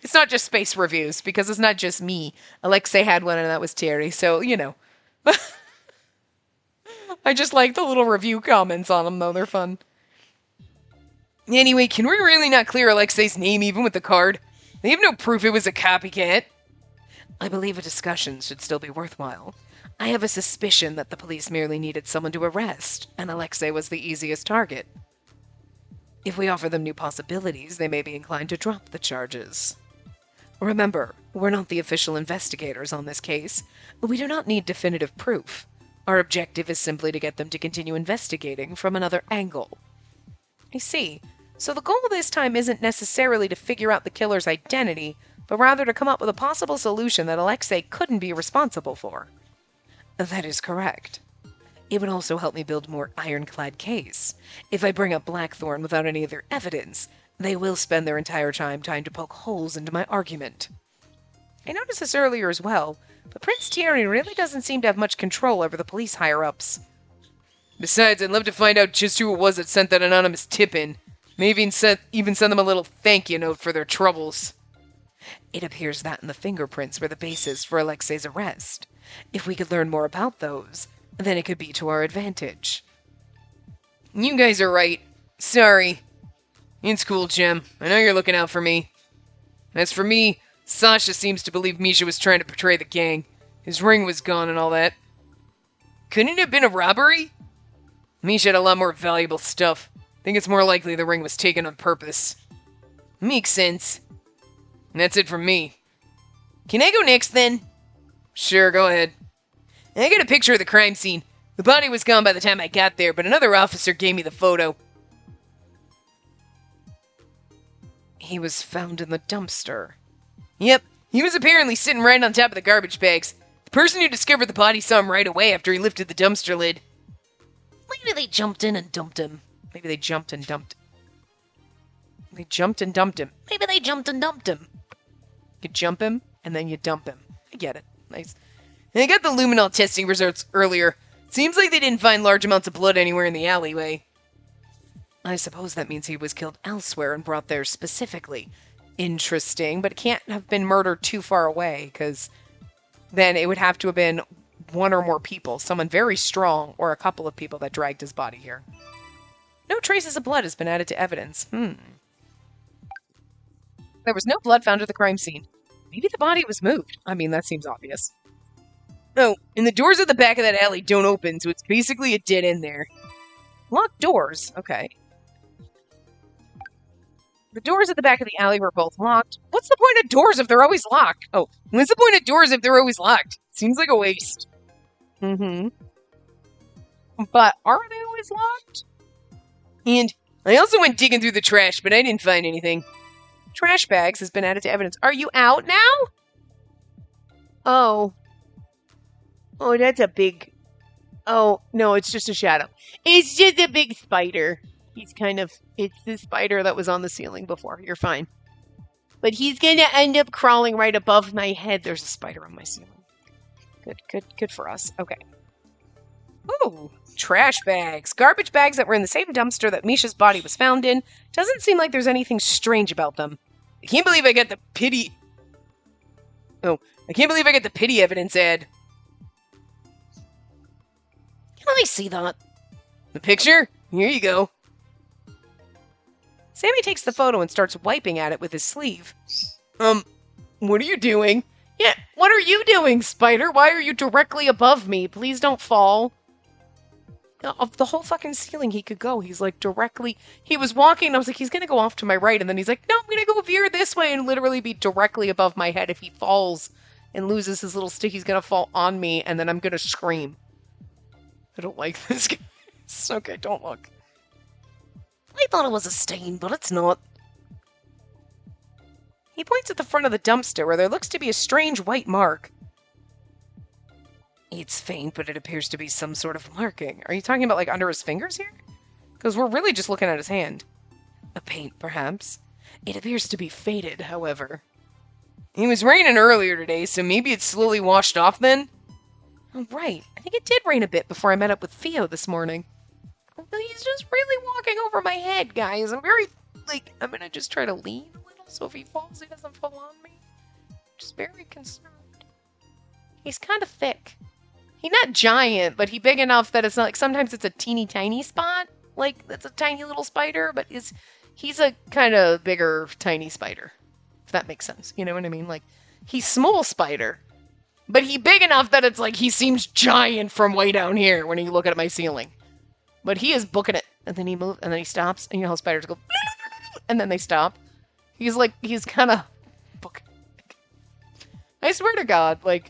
It's not just space reviews, because it's not just me. Alexei had one and that was Terry, so, you know. I just like the little review comments on them, though. They're fun. Anyway, can we really not clear Alexei's name even with the card? They have no proof it was a copycat. I believe a discussion should still be worthwhile. I have a suspicion that the police merely needed someone to arrest, and Alexei was the easiest target. If we offer them new possibilities, they may be inclined to drop the charges. Remember, we're not the official investigators on this case. We do not need definitive proof. Our objective is simply to get them to continue investigating from another angle. I see. So the goal this time isn't necessarily to figure out the killer's identity, but rather to come up with a possible solution that Alexei couldn't be responsible for. That is correct. It would also help me build a more ironclad case. If I bring up Blackthorn without any other evidence, they will spend their entire time trying to poke holes into my argument. I noticed this earlier as well, but Prince Thierry really doesn't seem to have much control over the police higher-ups. Besides, I'd love to find out just who it was that sent that anonymous tip in. Maybe even send them a little thank you note for their troubles. It appears that and the fingerprints were the basis for Alexei's arrest. If we could learn more about those, then it could be to our advantage. You guys are right. Sorry. It's cool, Jim. I know you're looking out for me. As for me, Sasha seems to believe Misha was trying to betray the gang. His ring was gone and all that. Couldn't it have been a robbery? Misha had a lot more valuable stuff. Think it's more likely the ring was taken on purpose. Makes sense. And that's it from me. Can I go next, then? Sure, go ahead. I got a picture of the crime scene. The body was gone by the time I got there, but another officer gave me the photo. He was found in the dumpster. Yep, he was apparently sitting right on top of the garbage bags. The person who discovered the body saw him right away after he lifted the dumpster lid. Maybe they jumped in and dumped him. Maybe they jumped and dumped. They jumped and dumped him. Maybe they jumped and dumped him. You jump him, and then you dump him. I get it. Nice. And I got the luminol testing results earlier. Seems like they didn't find large amounts of blood anywhere in the alleyway. I suppose that means he was killed elsewhere and brought there specifically. Interesting, but it can't have been murdered too far away, because then it would have to have been one or more people, someone very strong, or a couple of people that dragged his body here. No traces of blood has been added to evidence. There was no blood found at the crime scene. Maybe the body was moved. I mean, that seems obvious. Oh, and the doors at the back of that alley don't open, so it's basically a dead end there. Locked doors? Okay. The doors at the back of the alley were both locked. What's the point of doors if they're always locked? Oh, what's the point of doors if they're always locked? Seems like a waste. But are they always locked? And I also went digging through the trash, but I didn't find anything. Trash bags has been added to evidence. Are you out now? Oh. Oh, that's a big... Oh, no, it's just a shadow. It's just a big spider. He's kind of... It's the spider that was on the ceiling before. You're fine. But he's going to end up crawling right above my head. There's a spider on my ceiling. Good for us. Okay. Ooh, trash bags. Garbage bags that were in the same dumpster that Misha's body was found in. Doesn't seem like there's anything strange about them. I can't believe I got the pity... Oh, I can't believe I got the pity evidence ad. Can I see that? The picture? Here you go. Sammy takes the photo and starts wiping at it with his sleeve. What are you doing? Yeah, what are you doing, Spider? Why are you directly above me? Please don't fall. Of the whole fucking ceiling he could go. He's like directly... He was walking and I was like, he's going to go off to my right. And then he's like, no, I'm going to go veer this way and literally be directly above my head. If he falls and loses his little stick, he's going to fall on me and then I'm going to scream. I don't like this guy. Okay, don't look. I thought it was a stain, but it's not. He points at the front of the dumpster where there looks to be a strange white mark. It's faint, but it appears to be some sort of marking. Are you talking about like under his fingers here? Because we're really just looking at his hand. A paint, perhaps. It appears to be faded, however. It was raining earlier today, so maybe it slowly washed off then? Oh, right. I think it did rain a bit before I met up with Theo this morning. He's just really walking over my head, guys. I'm very, like, I'm gonna just try to lean a little so if he falls, he doesn't fall on me. Just very concerned. He's kind of thick. He's not giant, but he's big enough that it's not like sometimes it's a teeny tiny spot. Like, that's a tiny little spider, but he's a kind of bigger, tiny spider. If that makes sense. You know what I mean? Like, he's small spider. But he big enough that it's like he seems giant from way down here when you look at my ceiling. But he is booking it. And then he moves, and then he stops. And you know how spiders go, and then they stop. He's like, he's kind of booking. I swear to God, like,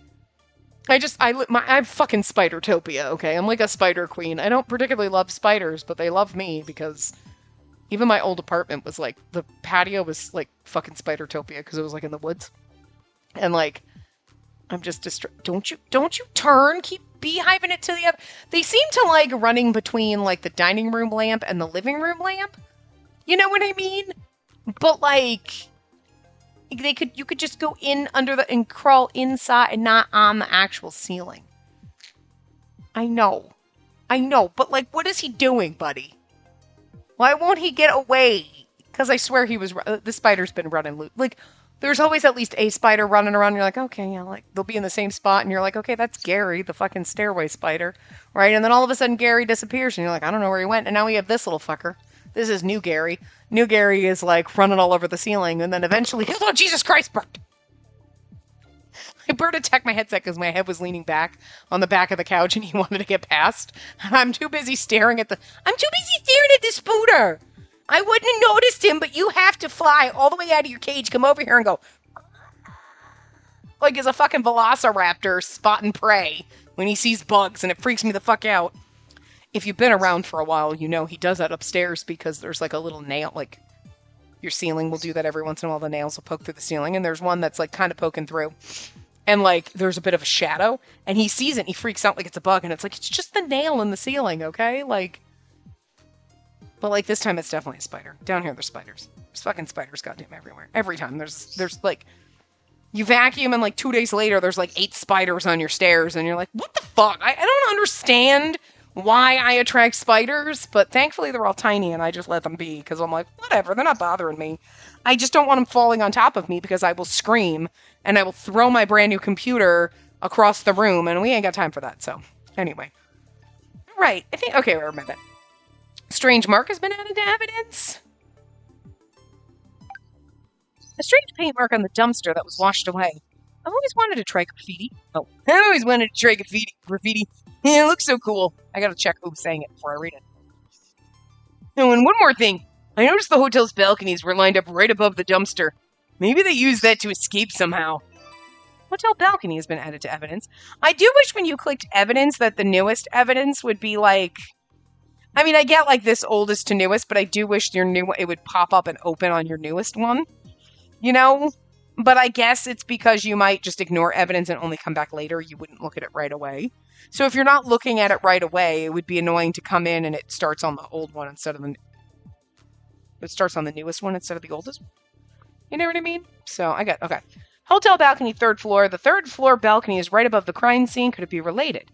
I'm fucking Spidertopia, okay? I'm like a spider queen. I don't particularly love spiders, but they love me because even my old apartment was like, the patio was like fucking Spidertopia because it was like in the woods. And like, I'm just don't you turn, keep beehiving it to the other. They seem to like running between like the dining room lamp and the living room lamp. You know what I mean? But like, you could just go in under and crawl inside and not on the actual ceiling. I know, but like, what is he doing, buddy? Why won't he get away? Because I swear the spider's been running loose. Like, there's always at least a spider running around. And you're like, okay, yeah, like they'll be in the same spot, and you're like, okay, that's Gary, the fucking stairway spider, right? And then all of a sudden, Gary disappears, and you're like, I don't know where he went. And now we have this little fucker. This is New Gary. New Gary is like running all over the ceiling, and then eventually, oh Jesus Christ, Bert! Bert attacked my headset because my head was leaning back on the back of the couch, and he wanted to get past. I'm too busy staring at the spooter. I wouldn't have noticed him, but you have to fly all the way out of your cage, come over here and go like he's a fucking velociraptor spotting prey when he sees bugs, and it freaks me the fuck out. If you've been around for a while, you know he does that upstairs because there's like a little nail, like your ceiling will do that every once in a while. The nails will poke through the ceiling, and there's one that's like kind of poking through. and, like, there's a bit of a shadow, and he sees it, and he freaks out like it's a bug, and it's like, it's just the nail in the ceiling, okay? Like, but, like, this time it's definitely a spider. Down here, there's spiders. There's fucking spiders goddamn everywhere. Every time. There's like, you vacuum, and, like, 2 days later, there's, like, 8 spiders on your stairs, and you're like, what the fuck? I don't understand why I attract spiders, but thankfully they're all tiny, and I just let them be, because I'm like, whatever, they're not bothering me. I just don't want them falling on top of me, because I will scream, and I will throw my brand new computer across the room, and we ain't got time for that, so, anyway. Right, I think, okay, wait a minute. Strange mark has been added to evidence? A strange paint mark on the dumpster that was washed away. I've always wanted to try graffiti. Oh, I always wanted to try graffiti. Yeah, it looks so cool. I gotta check who's saying it before I read it. Oh, and one more thing. I noticed the hotel's balconies were lined up right above the dumpster. Maybe they used that to escape somehow. Hotel balcony has been added to evidence. I do wish when you clicked evidence that the newest evidence would be like... I mean, I get like this oldest to newest, but I do wish your new it would pop up and open on your newest one. You know? But I guess it's because you might just ignore evidence and only come back later. You wouldn't look at it right away. So if you're not looking at it right away, it would be annoying to come in and it starts on the old one instead of the... It starts on the newest one instead of the oldest. You know what I mean? So I got... Okay. Hotel balcony, 3rd floor. The 3rd floor balcony is right above the crime scene. Could it be related?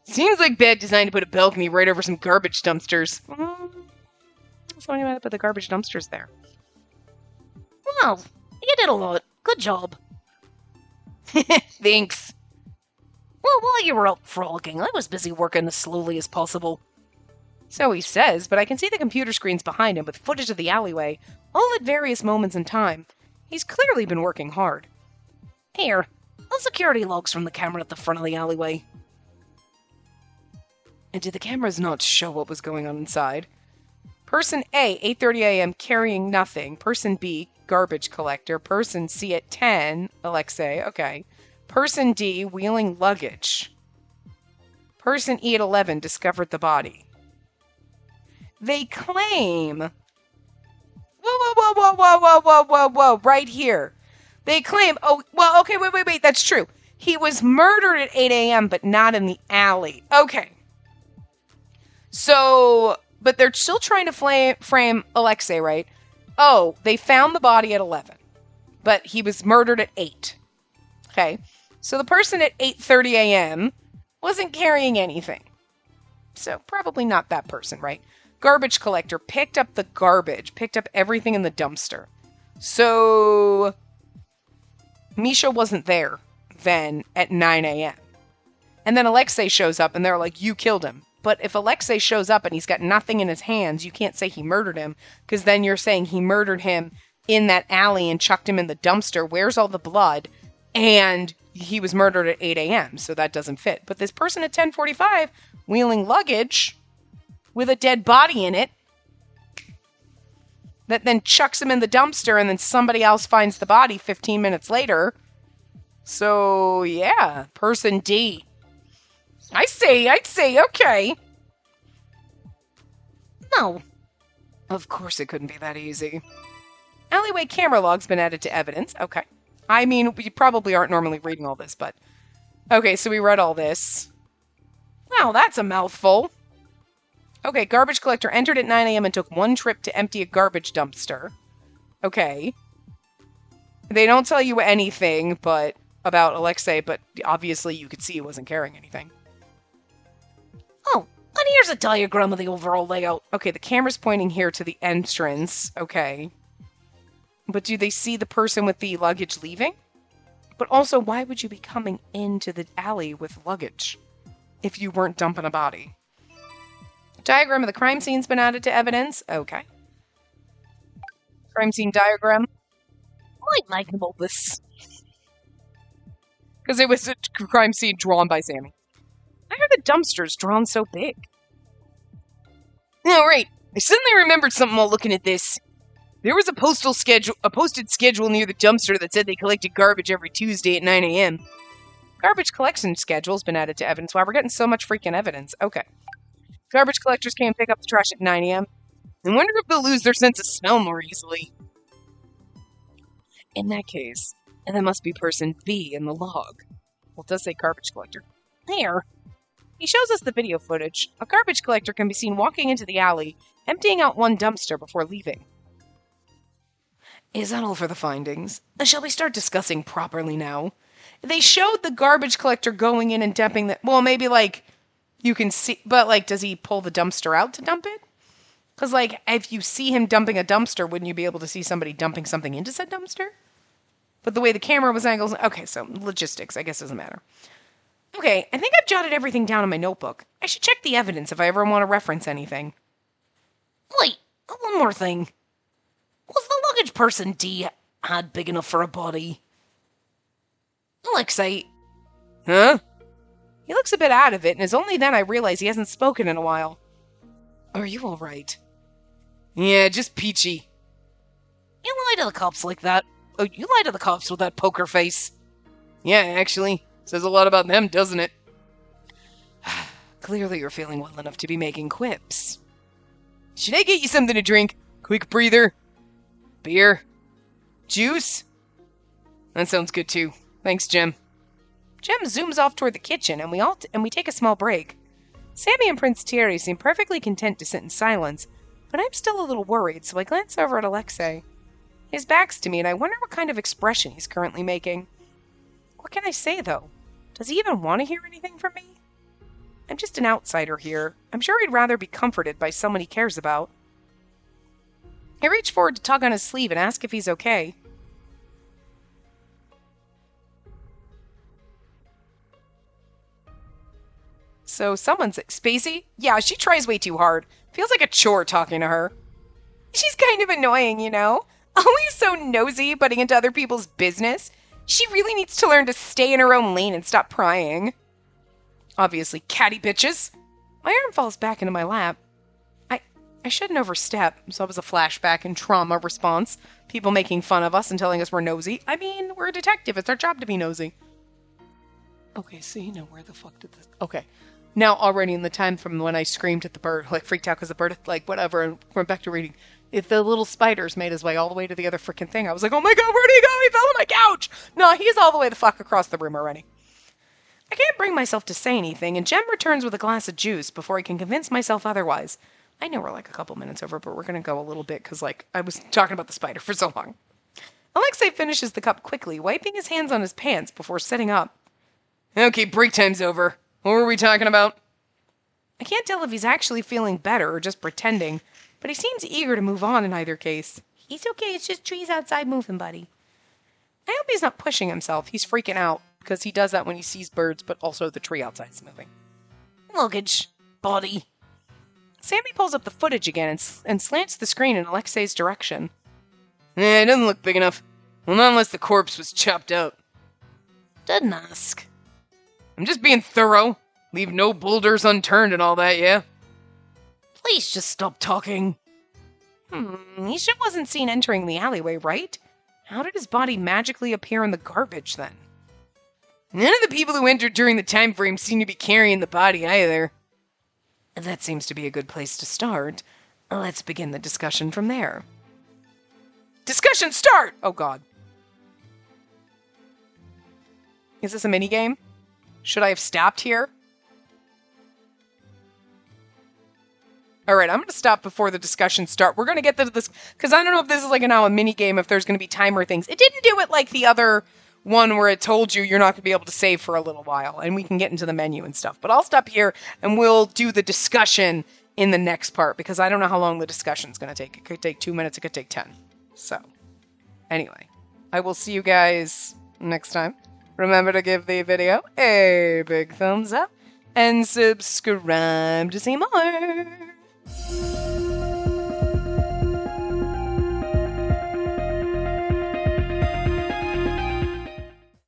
Seems like bad design to put a balcony right over some garbage dumpsters. Somebody might have put the garbage dumpsters there. Wow, you did a lot. Good job. Thanks. Well, while you were out frolicking, I was busy working as slowly as possible. So he says, but I can see the computer screens behind him with footage of the alleyway, all at various moments in time. He's clearly been working hard. Here, the security logs from the camera at the front of the alleyway. And did the cameras not show what was going on inside? Person A, 8:30 a.m., carrying nothing. Person B, garbage collector. Person C at 10, Alexei, okay. Person D, wheeling luggage. Person E at 11, discovered the body. They claim... Whoa, right here. They claim, oh, well, okay, wait, that's true. He was murdered at 8 a.m., but not in the alley. Okay. So, but they're still trying to frame Alexei, right? Oh, they found the body at 11, but he was murdered at 8. Okay, so the person at 8:30 a.m. wasn't carrying anything. So probably not that person, right? Garbage collector picked up the garbage, picked up everything in the dumpster. So Misha wasn't there then at 9 a.m. And then Alexei shows up and they're like, you killed him. But if Alexei shows up and he's got nothing in his hands, you can't say he murdered him, because then you're saying he murdered him in that alley and chucked him in the dumpster. Where's all the blood? And he was murdered at 8 a.m., so that doesn't fit. But this person at 10:45, wheeling luggage with a dead body in it, that then chucks him in the dumpster, and then somebody else finds the body 15 minutes later. So, yeah, person D. I'd say, okay. No. Of course it couldn't be that easy. Alleyway camera log's been added to evidence. Okay. I mean, we probably aren't normally reading all this, but... Okay, so we read all this. Wow, that's a mouthful. Okay, garbage collector entered at 9 a.m. and took one trip to empty a garbage dumpster. Okay. They don't tell you anything but about Alexei, but obviously you could see he wasn't carrying anything. Oh, and here's a diagram of the overall layout. Okay, the camera's pointing here to the entrance. Okay. But do they see the person with the luggage leaving? But also, why would you be coming into the alley with luggage if you weren't dumping a body? Diagram of the crime scene's been added to evidence. Okay. Crime scene diagram. My magnum opus. Because it was a crime scene drawn by Sammy. Why are the dumpsters drawn so big? Oh, right. I suddenly remembered something while looking at this. There was a posted schedule near the dumpster that said they collected garbage every Tuesday at 9 a.m. Garbage collection schedule's been added to evidence. Wow, we're getting so much freaking evidence. Okay. Garbage collectors came pick up the trash at 9 a.m. I wonder if they'll lose their sense of smell more easily. In that case, And that must be person B in the log. Well, it does say garbage collector. There. He shows us the video footage. A garbage collector can be seen walking into the alley, emptying out one dumpster before leaving. Is that all for the findings? Shall we start discussing properly now? They showed the garbage collector going in and dumping the... Well, maybe, like, you can see... But, like, does he pull the dumpster out to dump it? Because, like, if you see him dumping a dumpster, wouldn't you be able to see somebody dumping something into said dumpster? But the way the camera was angled... Okay, so logistics, I guess, doesn't matter. Okay, I think I've jotted everything down in my notebook. I should check the evidence if I ever want to reference anything. Wait, one more thing. Was the luggage person D had big enough for a body? Alexei. Huh? He looks a bit out of it, and it's only then I realize he hasn't spoken in a while. Are you all right? Yeah, just peachy. You lie to the cops like that. Oh, you lie to the cops with that poker face. Yeah, actually. Says a lot about them, doesn't it? Clearly you're feeling well enough to be making quips. Should I get you something to drink? Quick breather? Beer? Juice? That sounds good too. Thanks, Jem. Jem zooms off toward the kitchen, and we take a small break. Sammy and Prince Thierry seem perfectly content to sit in silence, but I'm still a little worried, so I glance over at Alexei. His back's to me, and I wonder what kind of expression he's currently making. What can I say, though? Does he even want to hear anything from me? I'm just an outsider here. I'm sure he'd rather be comforted by someone he cares about. I reach forward to tug on his sleeve and ask if he's okay. So someone's... Spacey? Yeah, she tries way too hard. Feels like a chore talking to her. She's kind of annoying, you know? Always so nosy, butting into other people's business. She really needs to learn to stay in her own lane and stop prying. Obviously, catty bitches. My arm falls back into my lap. I shouldn't overstep, so it was a flashback and trauma response. People making fun of us and telling us we're nosy. I mean, we're a detective. It's our job to be nosy. Okay, see, now where the fuck did this... Okay. Now already in the time from when I screamed at the bird, like freaked out because the bird, like whatever, and went back to reading. If the little spider's made his way all the way to the other freaking thing, I was like, oh my god, where'd he go? He fell on my couch! No, he's all the way the fuck across the room already. I can't bring myself to say anything, and Jem returns with a glass of juice before I can convince myself otherwise. I know we're like a couple minutes over, but we're going to go a little bit because, like, I was talking about the spider for so long. Alexei finishes the cup quickly, wiping his hands on his pants before sitting up. Okay, break time's over. What were we talking about? I can't tell if he's actually feeling better or just pretending, but he seems eager to move on in either case. He's okay, it's just trees outside moving, buddy. I hope he's not pushing himself. He's freaking out, because he does that when he sees birds, but also the tree outside's moving. Luggage. Body. Sammy pulls up the footage again and slants the screen in Alexei's direction. It doesn't look big enough. Well, not unless the corpse was chopped out. Didn't ask. I'm just being thorough. Leave no boulders unturned and all that, yeah? Please just stop talking. He sure wasn't seen entering the alleyway, right? How did his body magically appear in the garbage, then? None of the people who entered during the time frame seem to be carrying the body, either. That seems to be a good place to start. Let's begin the discussion from there. Discussion start! Oh, God. Is this a minigame? Should I have stopped here? Alright, I'm going to stop before the discussion start. We're going to get to this, because I don't know if this is like now a minigame, if there's going to be timer things. It didn't do it like the other one where it told you you're not going to be able to save for a little while, and we can get into the menu and stuff. But I'll stop here, and we'll do the discussion in the next part, because I don't know how long the discussion's going to take. It could take 2 minutes, it could take 10. So, anyway, I will see you guys next time. Remember to give the video a big thumbs up, and subscribe to see more.